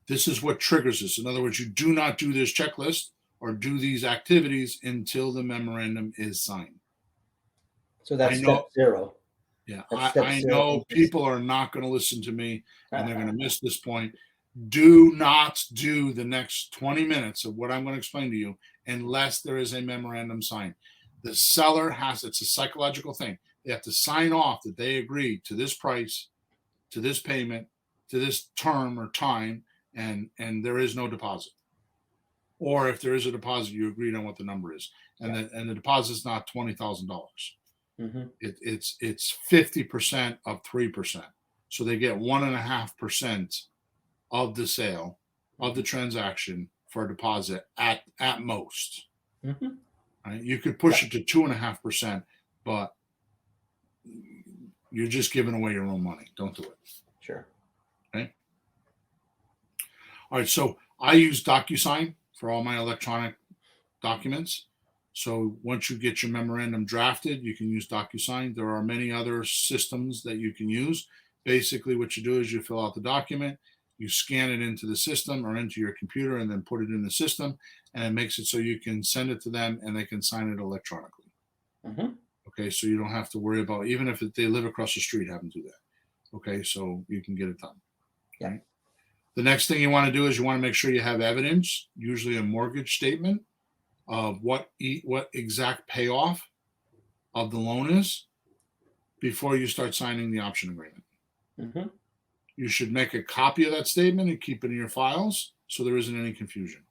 This is what triggers this. In other words, you do not do this checklist or do these activities until the memorandum is signed. So that's step zero. Yeah, That's I step know zero. people are not going to listen to me and they're going to miss this point. Do not do the next 20 minutes of what I'm going to explain to you unless there is a memorandum signed. The seller it's a psychological thing. They have to sign off that they agree to this price, to this payment, to this term or time, and there is no deposit. Or if there is a deposit, you agreed on what the number is, and the deposit is not $20,000. Mm-hmm. It's 50% of 3%, so they get 1.5% of the sale of the transaction for a deposit at most. Mm-hmm. Right? You could push it to 2.5%, but you're just giving away your own money. Don't do it. Sure. Okay. All right. So I use DocuSign for all my electronic documents. So once you get your memorandum drafted, you can use DocuSign. There are many other systems that you can use. Basically, what you do is you fill out the document, you scan it into the system or into your computer, and then put it in the system, and it makes it so you can send it to them and they can sign it electronically. Mm-hmm. Okay, so you don't have to worry about, even if they live across the street, have them do that. Okay, so you can get it done. Yeah. Right? The next thing you want to do is you want to make sure you have evidence, usually a mortgage statement, of what exact payoff of the loan is before you start signing the option agreement. Mm-hmm. You should make a copy of that statement and keep it in your files so there isn't any confusion.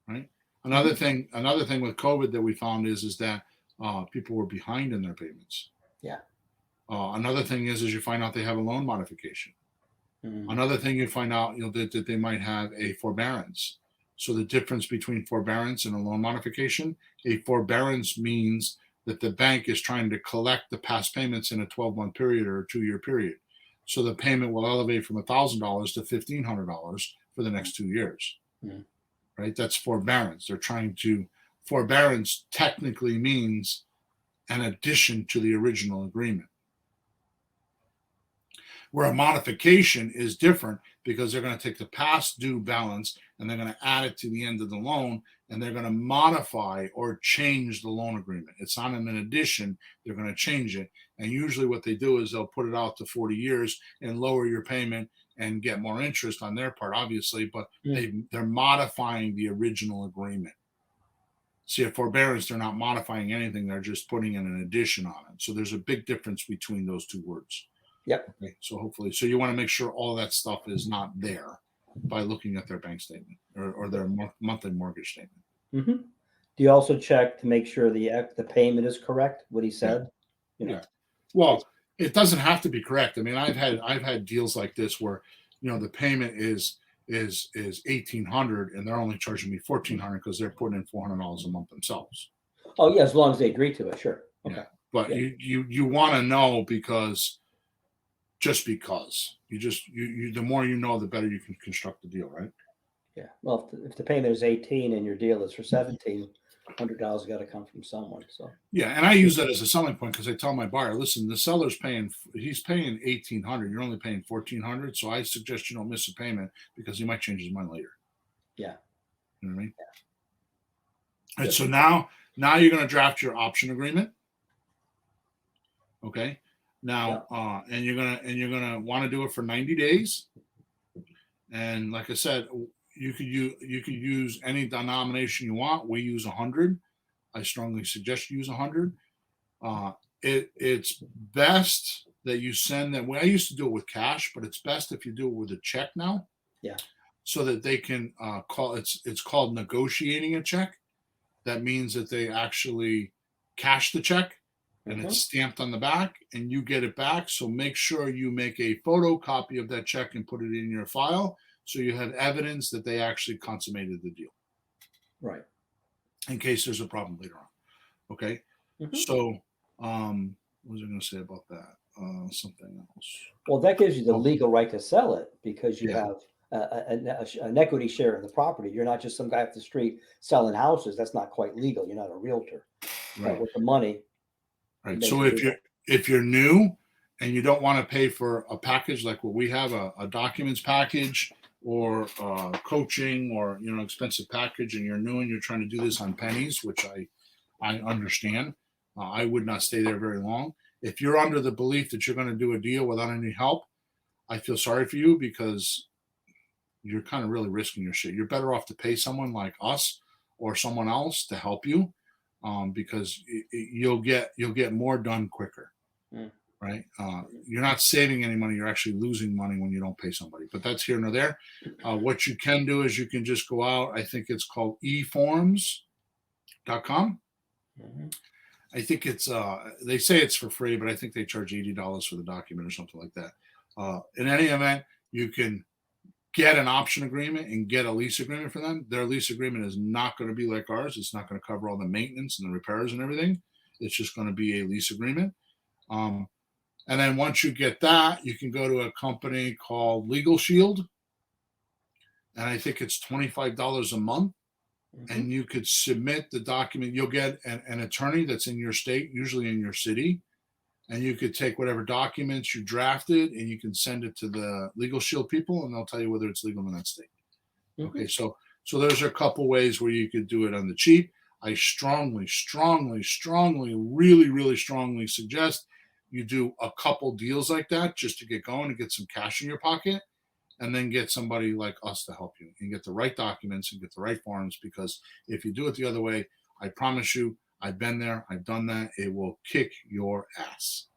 Right? Another thing with COVID that we found is that people were behind in their payments. Yeah. Another thing is you find out they have a loan modification. Mm-hmm. Another thing you find out, that they might have a forbearance. So the difference between forbearance and a loan modification, a forbearance means that the bank is trying to collect the past payments in a 12-month period or a 2-year period. So the payment will elevate from $1,000 to $1,500 for the next 2 years. Mm-hmm. Right? That's forbearance. Forbearance technically means an addition to the original agreement. Where a modification is different because they're going to take the past due balance and they're going to add it to the end of the loan, and they're going to modify or change the loan agreement. It's not an addition. They're going to change it. And usually what they do is they'll put it out to 40 years and lower your payment and get more interest on their part, obviously, but they're modifying the original agreement. See, at forbearance, they're not modifying anything. They're just putting in an addition on it. So there's a big difference between those two words. Yep. Okay, so you want to make sure all that stuff is not there by looking at their bank statement or their monthly mortgage statement. Mm-hmm. Do you also check to make sure the payment is correct? What he said. Yeah. Well, it doesn't have to be correct. I mean, I've had deals like this where, the payment is $1,800 and they're only charging me $1,400 because they're putting in $400 a month themselves. Oh yeah, as long as they agree to it, sure. Okay. Yeah. But you want to know because the more you know, the better you can construct the deal, right? Yeah. Well, if the payment is 18 and your deal is for 17, $100 got to come from someone. So Yeah, and I use that as a selling point because I tell my buyer, listen, the seller's he's paying $1,800. You're only paying $1,400, so I suggest you don't miss a payment because he might change his mind later. yeah, You know what I mean? Yeah. All right, so now you're going to draft your option agreement. Okay. Now, and you're gonna want to do it for 90 days. And like I said, you could use any denomination you want. We use 100. I strongly suggest you use 100. It's best that you send them. Well, I used to do it with cash, but it's best if you do it with a check now. Yeah. So that they can call it's called negotiating a check. That means that they actually cash the check and it's stamped on the back and you get it back. So make sure you make a photocopy of that check and put it in your file so you have evidence that they actually consummated the deal. Right. In case there's a problem later on. Okay. So what was I going to say about that? Something else. Well, that gives you the legal right to sell it because you have an equity share of the property. You're not just some guy off the street selling houses. That's not quite legal. You're not a realtor. Right. But with the money. Right. So if you're new and you don't want to pay for a package like what we have, a documents package or coaching or expensive package, and you're new and you're trying to do this on pennies, which I understand, I would not stay there very long. If you're under the belief that you're going to do a deal without any help, I feel sorry for you because you're kind of really risking your shit. You're better off to pay someone like us or someone else to help you. Because you'll get more done quicker, right? You're not saving any money; you're actually losing money when you don't pay somebody. But that's here nor there. What you can do is you can just go out. I think it's called eforms.com. I think it's they say it's for free, but I think they charge $80 for the document or something like that. In any event, you can get an option agreement and get a lease agreement for them. Their lease agreement is not going to be like ours. It's not going to cover all the maintenance and the repairs and everything. It's just going to be a lease agreement. And then once you get that, you can go to a company called Legal Shield. And I think it's $25 a month. And you could submit the document. You'll get an attorney that's in your state, usually in your city. And you could take whatever documents you drafted and you can send it to the Legal Shield people and they'll tell you whether it's legal in that state. Okay, so there's a couple ways where you could do it on the cheap. I strongly, really, really strongly suggest you do a couple deals like that just to get going and get some cash in your pocket and then get somebody like us to help you and get the right documents and get the right forms, because if you do it the other way, I promise you, I've been there. I've done that. It will kick your ass.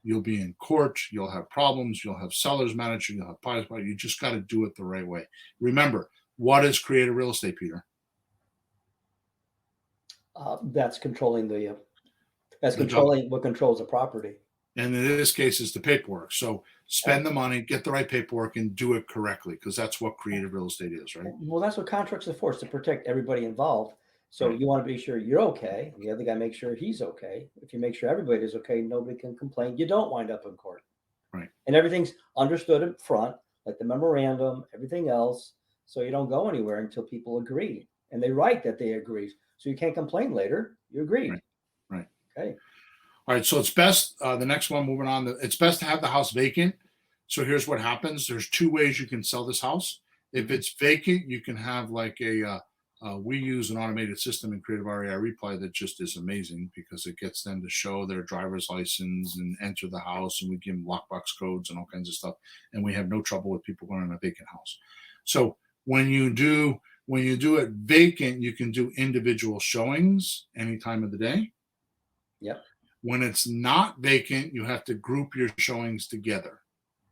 You'll be in court. You'll have problems. You'll have sellers managing. You'll have buyers. You just got to do it the right way. Remember, what is creative real estate, Peter? That's controlling what controls the property. And in this case, it's the paperwork. So spend the money, get the right paperwork, and do it correctly, because that's what creative real estate is, right? Well, that's what contracts are for, is to protect everybody involved. So you want to be sure you're okay. The other guy makes sure he's okay. If you make sure everybody is okay, nobody can complain. You don't wind up in court. Right. And everything's understood up front, like the memorandum, everything else. So you don't go anywhere until people agree. And they write that they agree. So you can't complain later. You agreed. Right. Okay. All right. So it's best, the next one, moving on, it's best to have the house vacant. So here's what happens. There's two ways you can sell this house. If it's vacant, you can have like we use an automated system in Creative REI Reply that just is amazing, because it gets them to show their driver's license and enter the house, and we give them lockbox codes and all kinds of stuff. And we have no trouble with people going in a vacant house. So when you do it vacant, you can do individual showings any time of the day. Yep. When it's not vacant, you have to group your showings together.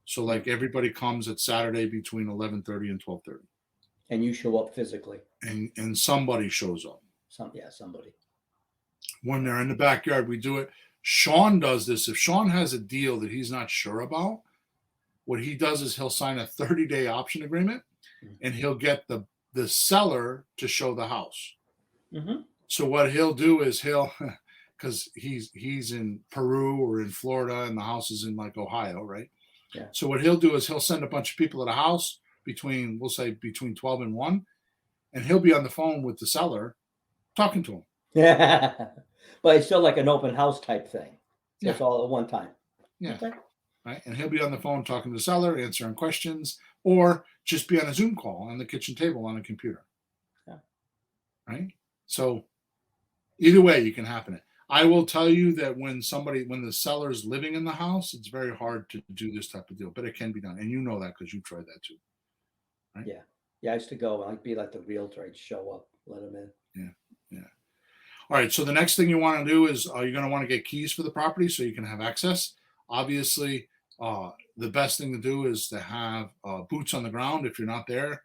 So like everybody comes at Saturday between 11:30 and 12:30. And you show up physically. And somebody shows up. Somebody. When they're in the backyard, we do it. Sean does this. If Sean has a deal that he's not sure about, what he does is he'll sign a 30-day option agreement, and he'll get the seller to show the house. So what he'll do is because he's in Peru or in Florida and the house is in like Ohio, right? Yeah. So what he'll do is he'll send a bunch of people to the house between 12 and 1, and he'll be on the phone with the seller talking to him. Yeah. But it's still like an open house type thing. So Yeah. it's all at one time. Yeah. Okay. Right. And he'll be on the phone talking to the seller, answering questions, or just be on a Zoom call on the kitchen table on a computer. Yeah. Right. So either way, you can happen it. I will tell you that when the seller's living in the house, it's very hard to do this type of deal, but it can be done. And you know that because you've tried that too. Right. Yeah. Yeah. I used to go and be like the realtor. I'd show up, let him in. Yeah. Yeah. All right. So the next thing you want to do is you're going to want to get keys for the property so you can have access. Obviously, the best thing to do is to have boots on the ground if you're not there.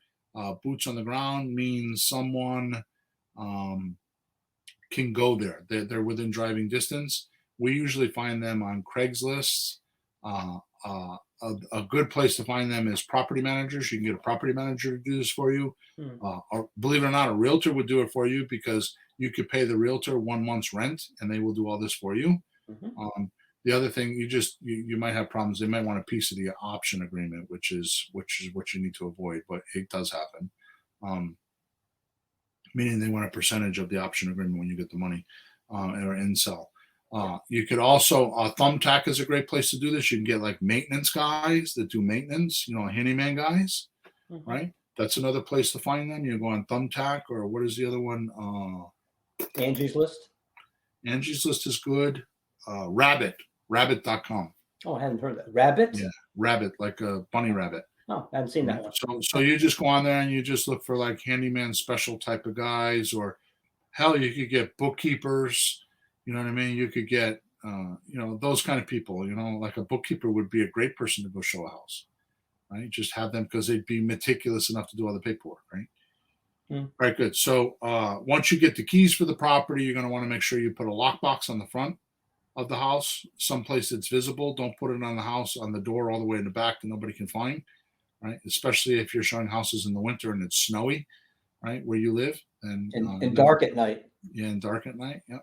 Boots on the ground means someone can go there. They're within driving distance. We usually find them on Craigslist. A good place to find them is property managers. You can get a property manager to do this for you. Or believe it or not, a realtor would do it for you because you could pay the realtor 1 month's rent and they will do all this for you. Mm-hmm. The other thing, you might have problems. They might want a piece of the option agreement, which is what you need to avoid, but it does happen. Meaning they want a percentage of the option agreement when you get the money or in sell. You could also Thumbtack is a great place to do this. You can get like maintenance guys that do maintenance, handyman guys, Mm-hmm. right? That's another place to find them. You go on Thumbtack, or what is the other one? Angie's List. Angie's List is good. Rabbit.com. Oh, I hadn't heard that. Rabbit? Yeah, Rabbit, like a bunny rabbit. Oh, I haven't seen that one. So you just go on there and you just look for like handyman special type of guys, or hell, you could get bookkeepers. You know what I mean? You could get, those kind of people. Like a bookkeeper would be a great person to go show a house, right? Just have them because they'd be meticulous enough to do all the paperwork, right? All right, good. So once you get the keys for the property, you're going to want to make sure you put a lockbox on the front of the house, someplace that's visible. Don't put it on the house on the door all the way in the back that nobody can find, right? Especially if you're showing houses in the winter and it's snowy, right, where you live. And dark at night. Yeah, and dark at night. Yeah.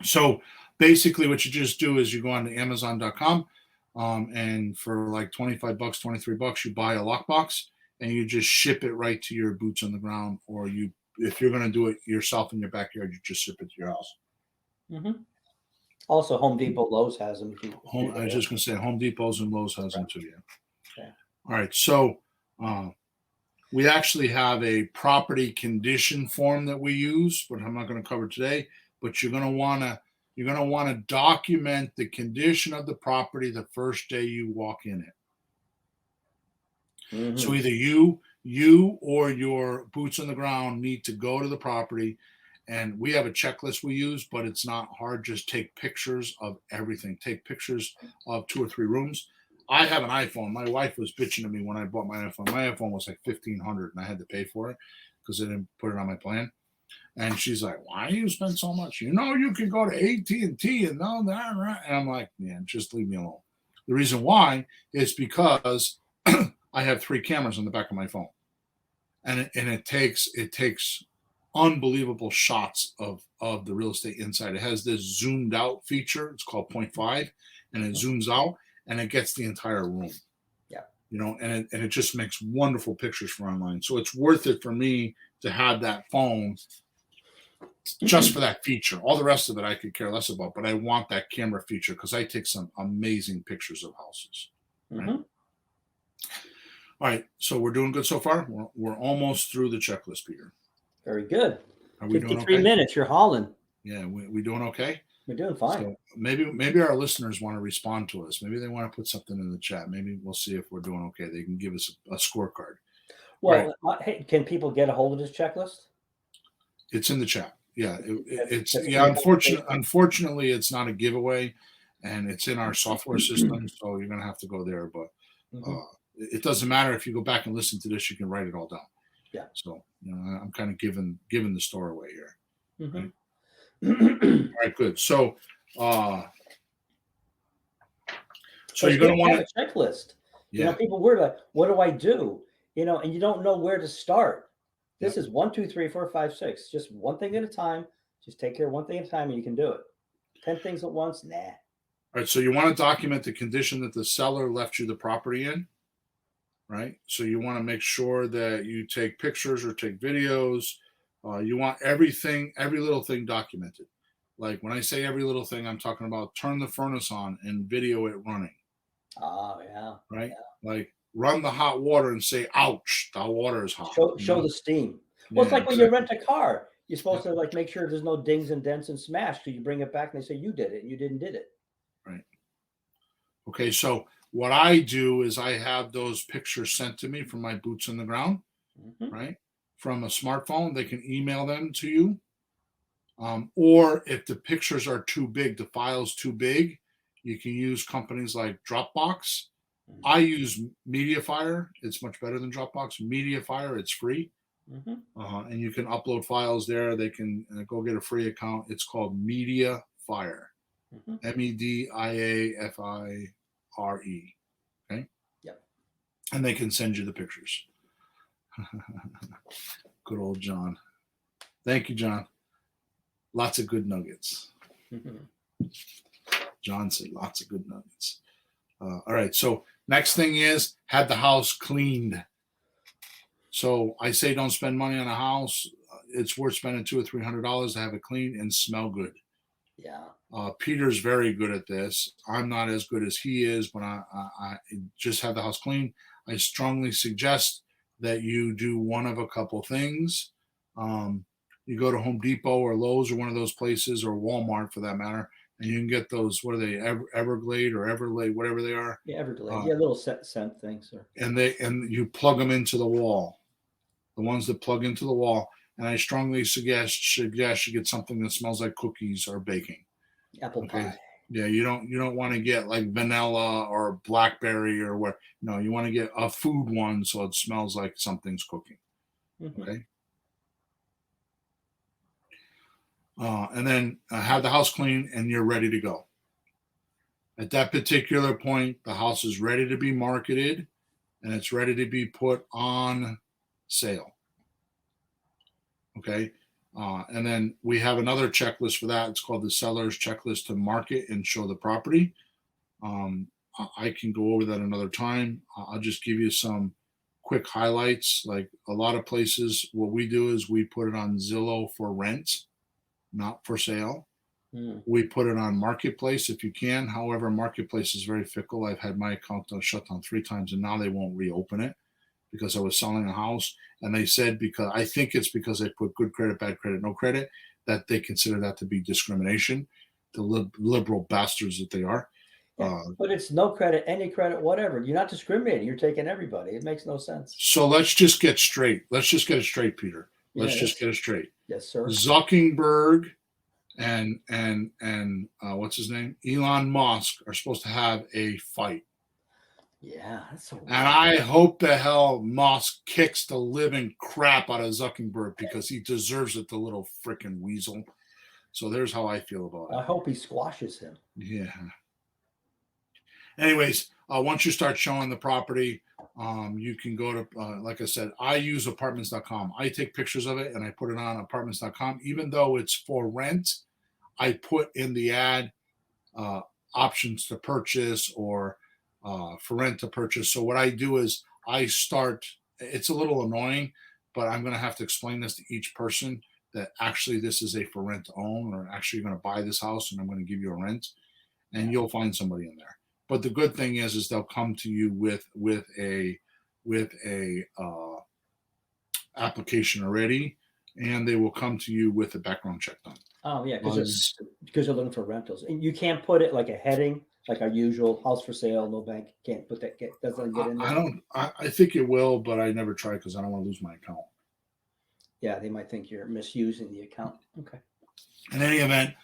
So basically what you just do is you go on to Amazon.com and for like $25, $23, you buy a lockbox and you just ship it right to your boots on the ground, or if you're going to do it yourself in your backyard, you just ship it to your house. Mm-hmm. Also, Home Depot, Lowe's has them. I was just going to say Home Depot's and Lowe's has them too. Yeah. All right. So we actually have a property condition form that we use, but I'm not going to cover today. But you're going to want to document the condition of the property the first day you walk in it. Mm-hmm. So either you or your boots on the ground need to go to the property, and we have a checklist we use, but it's not hard. Just take pictures of everything. Take pictures of 2 or 3 rooms. I have an iPhone. My wife was bitching to me when I bought my iPhone. My iPhone was like $1,500 and I had to pay for it because I didn't put it on my plan. And she's like, "Why do you spend so much? You can go to AT&T and all that." Right? And I'm like, "Man, just leave me alone." The reason why is because I have 3 cameras on the back of my phone, and it takes unbelievable shots of the real estate inside. It has this zoomed out feature. It's called 0.5, and it zooms out and it gets the entire room. Yeah. And it just makes wonderful pictures for online. So it's worth it for me to have that phone just for that feature. All the rest of it I could care less about, but I want that camera feature because I take some amazing pictures of houses. Right? Mm-hmm. All right, so we're doing good so far. We're almost through the checklist, Peter. Very good. Are we 53 doing okay? minutes. You're hauling. Yeah, we doing okay? We're doing fine. So maybe our listeners want to respond to us. Maybe they want to put something in the chat. Maybe we'll see if we're doing okay. They can give us a scorecard. Well, hey, can people get a hold of this checklist? It's in the chat. Yeah, it's that's unfortunately, it's not a giveaway, and it's in our software system, so you're gonna have to go there. But it doesn't matter if you go back and listen to this; you can write it all down. Yeah. So I'm kind of giving the store away here. Mm-hmm. Right? All right, good. So you're gonna want a checklist. Yeah. People worry about what do I do? And you don't know where to start. This is 1, 2, 3, 4, 5, 6. Just one thing at a time. Just take care of one thing at a time, and you can do it. 10 things at once, nah. All right. So you want to document the condition that the seller left you the property in, right? So you want to make sure that you take pictures or take videos You want everything, every little thing documented. Like when I say every little thing, I'm talking about turn the furnace on and video it running. Oh, yeah. Right? Yeah. Like run the hot water and say, ouch, the water is hot. Show the steam. Well, it's Yeah, like when you exactly. rent a car, you're supposed to like make sure there's no dings and dents and smash. So you bring it back and they say you did it and you did it. Right. Okay, so what I do is I have those pictures sent to me from my boots on the ground, Mhm. right? From a smartphone, they can email them to you. Or if the pictures are too big, the file's too big, you can use companies like Dropbox. I Mhm. use MediaFire. It's much better than Dropbox. MediaFire, it's free. Mhm. And you can upload files there. They can go get a free account. It's called MediaFire. Mhm. MEDIAFIRE. Okay. Yep. And they can send you the pictures. Good old John. Thank you, John. Lots of good nuggets. Mhm. John said lots of good nuggets. All right. So next thing is had the house cleaned. So I say don't spend money on a house. It's worth spending $200 or $300 to have it clean and smell good. Yeah. Peter's very good at this. I'm not as good as he is, but I just have the house clean. I strongly suggest that you do one of a couple things. You go to Home Depot or Lowe's or one of those places, or Walmart for that matter, and you can get those. What are they? Everglade or Everlade, whatever they are. Yeah, Everglade. Uh, Yeah, little scent things. Or and you plug them into the wall. The ones that plug into the wall. And I strongly suggest you get something that smells like cookies or baking. apple Okay. pie. Yeah, you don't want to get like vanilla or blackberry or what. No, you want to get a food one so it smells like something's cooking. Mhm. Okay. And then have the house clean and you're ready to go. At that particular point, the house is ready to be marketed and it's ready to be put on sale. Okay. And then we have another checklist for that. It's called the seller's checklist to market and show the property. I can go over that another time. I'll just give you some quick highlights. Like a lot of places, what we do is we put it on Zillow for rent, not for sale. Mm. We put it on Marketplace if you can. However, Marketplace is very fickle. I've had my account shut down 3 times and now they won't reopen it because I was selling a house. And they said, because I think it's because they put good credit, bad credit, no credit, that they consider that to be discrimination, the liberal bastards that they are. Yeah, but it's no credit, any credit, whatever. You're not discriminating. You're taking everybody. It makes no sense. So let's just get straight. Let's just get it straight, Peter. Let's Yes. just get it straight. Yes, sir. Zuckerberg and what's his name? Elon Musk are supposed to have a fight. Yeah, that's so And I hope the hell Musk kicks the living crap out of Zuckerberg because he deserves it, the little freaking weasel. So there's how I feel about I it. hope he squashes him. Yeah. Anyways, once you start showing the property, you can go to, like I said, I use apartments.com. I take pictures of it and I put it on apartments.com. Even though it's for rent, I put in the ad options to purchase or for rent to purchase. So what I do is it's a little annoying, but I'm going to have to explain this to each person that actually this is a for rent to own, or actually you're going to buy this house and I'm going to give you a rent, and you'll find somebody in there. But the good thing is they'll come to you with a application already, and they will come to you with a background check done. Oh yeah, because you're looking for rentals, and you can't put it like a heading, like our usual house for sale. No bank can't put that. Doesn't get in there. I think it will, but I never try because I don't want to lose my account. Yeah, they might think you're misusing the account. Okay. In any event,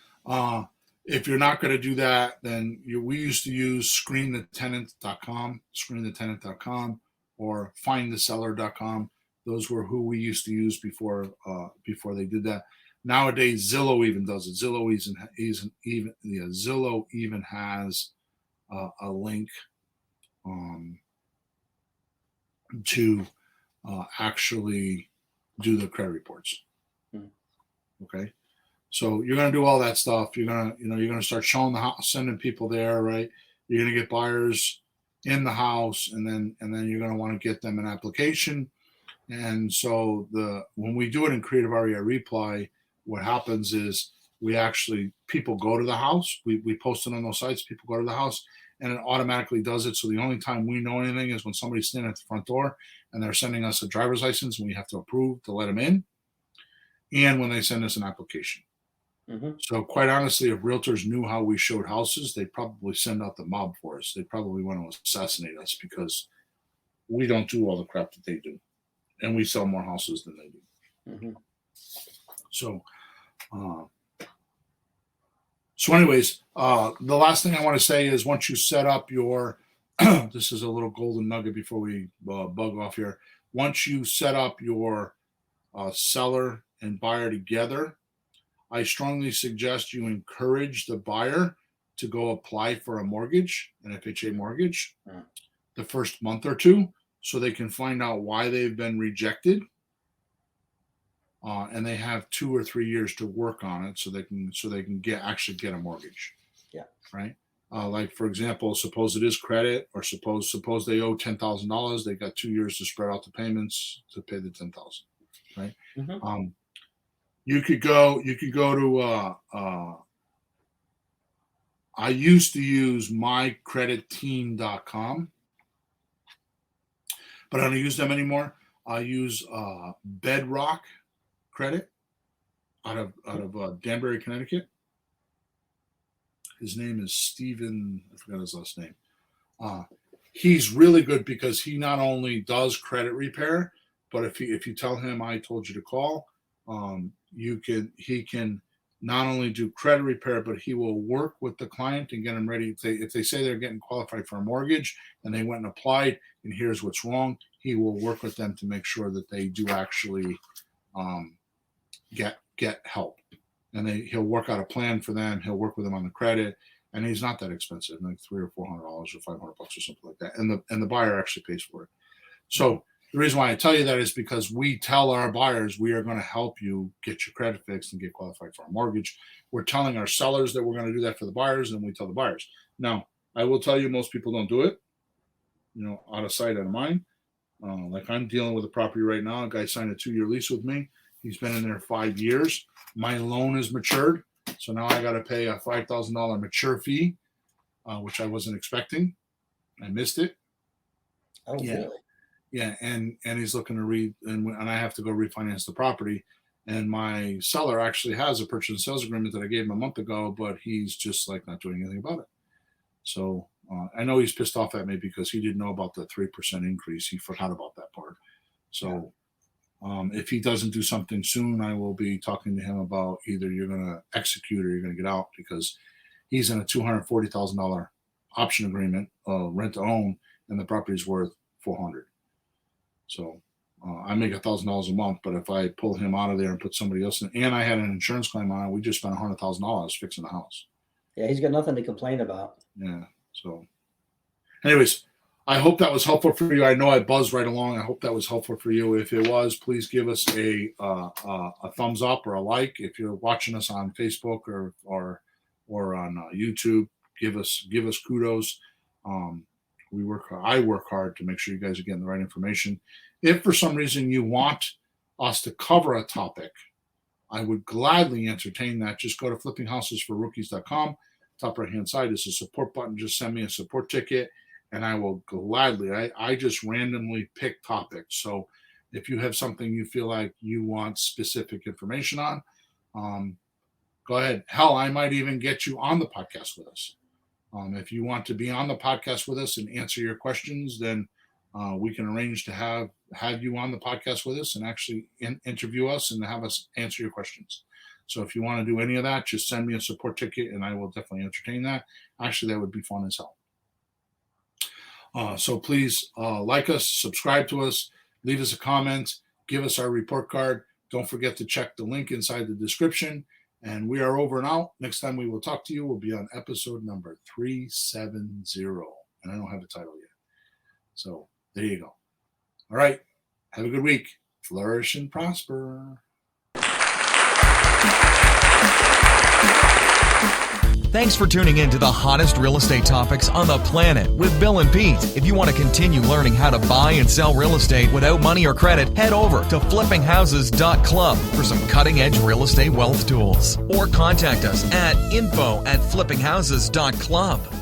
if you're not going to do that, then we used to use screenthetenant.com or findtheseller.com. Those were who we used to use before they did that. Nowadays, Zillow even does it. Zillow even has a link to actually do the credit reports. Okay. So you're going to do all that stuff. You're going to start showing the house, sending people there, right? You're going to get buyers in the house, and then you're going to want to get them an application. And so when we do it in Creative REI Reply, what happens is people go to the house. We post it on those sites. People go to the house, and it automatically does it. So the only time we know anything is when somebody's standing at the front door and they're sending us a driver's license, and we have to approve to let them in, and when they send us an application. Mm-hmm. So quite honestly, if realtors knew how we showed houses, they'd probably send out the mob for us. They probably want to assassinate us because we don't do all the crap that they do, and we sell more houses than they do. Mm-hmm. So anyways, the last thing I want to say is once you set up your, this is a little golden nugget before we bug off here. Once you set up your seller and buyer together, I strongly suggest you encourage the buyer to go apply for a mortgage, an FHA mortgage, the first month or two, so they can find out why they've been rejected. And they have 2 or 3 years to work on it, so they can actually get a mortgage. Yeah. Right. Like for example, suppose it is credit, or suppose they owe $10,000. They got 2 years to spread out the payments to pay the $10,000. Right. Mm-hmm. You could go to. I used to use mycreditteam.com, but I don't use them anymore. I use Bedrock Credit out of Danbury, Connecticut. His name is Steven. I forgot his last name. He's really good because he not only does credit repair, but if you tell him I told you to call, he can not only do credit repair, but he will work with the client and get them ready. If they say they're getting qualified for a mortgage and they went and applied, and here's what's wrong, he will work with them to make sure that they do actually get help, and he'll work out a plan for them. He'll work with them on the credit, and he's not that expensive, like $300 or $400 or $500 or something like that. And the buyer actually pays for it. So the reason why I tell you that is because we tell our buyers we are going to help you get your credit fixed and get qualified for a mortgage. We're telling our sellers that we're going to do that for the buyers, and we tell the buyers. Now, I will tell you, most people don't do it. Out of sight, out of mind. Like I'm dealing with a property right now. A guy signed a 2-year lease with me. He's been in there 5 years. My loan is matured, so now I got to pay a $5,000 mature fee, which I wasn't expecting. I missed it. Oh, yeah. Really? Yeah, and he's looking to and I have to go refinance the property. And my seller actually has a purchase and sales agreement that I gave him a month ago, but he's just like not doing anything about it. So I know he's pissed off at me because he didn't know about the 3% increase. He forgot about that part. So if he doesn't do something soon, I will be talking to him about either you're going to execute or you're going to get out, because he's in a $240,000 option agreement, rent to own, and the property's worth $400,000. So I make $1,000 a month, but if I pull him out of there and put somebody else in, and I had an insurance claim on it, we just spent $100,000 fixing the house. Yeah, he's got nothing to complain about. Yeah. So, anyways, I hope that was helpful for you. I know I buzzed right along. I hope that was helpful for you. If it was, please give us a thumbs up or a like. If you're watching us on Facebook or on YouTube, give us kudos. I work hard to make sure you guys are getting the right information. If for some reason you want us to cover a topic, I would gladly entertain that. Just go to flippinghousesforrookies.com. Top right hand side is a support button. Just send me a support ticket, and I will gladly. I just randomly pick topics. So if you have something you feel like you want specific information on, go ahead. Hell, I might even get you on the podcast with us. If you want to be on the podcast with us and answer your questions, then we can arrange to have you on the podcast with us and actually interview us and have us answer your questions. So if you want to do any of that, just send me a support ticket and I will definitely entertain that. Actually, that would be fun as hell. So please like us, subscribe to us, leave us a comment, give us our report card. Don't forget to check the link inside the description. And we are over and out. Next time we will talk to you will be on episode number 370. And I don't have the title yet. So there you go. All right. Have a good week. Flourish and prosper. Thanks for tuning in to the hottest real estate topics on the planet with Bill and Pete. If you want to continue learning how to buy and sell real estate without money or credit, head over to flippinghouses.club for some cutting-edge real estate wealth tools. Or contact us at info@flippinghouses.club.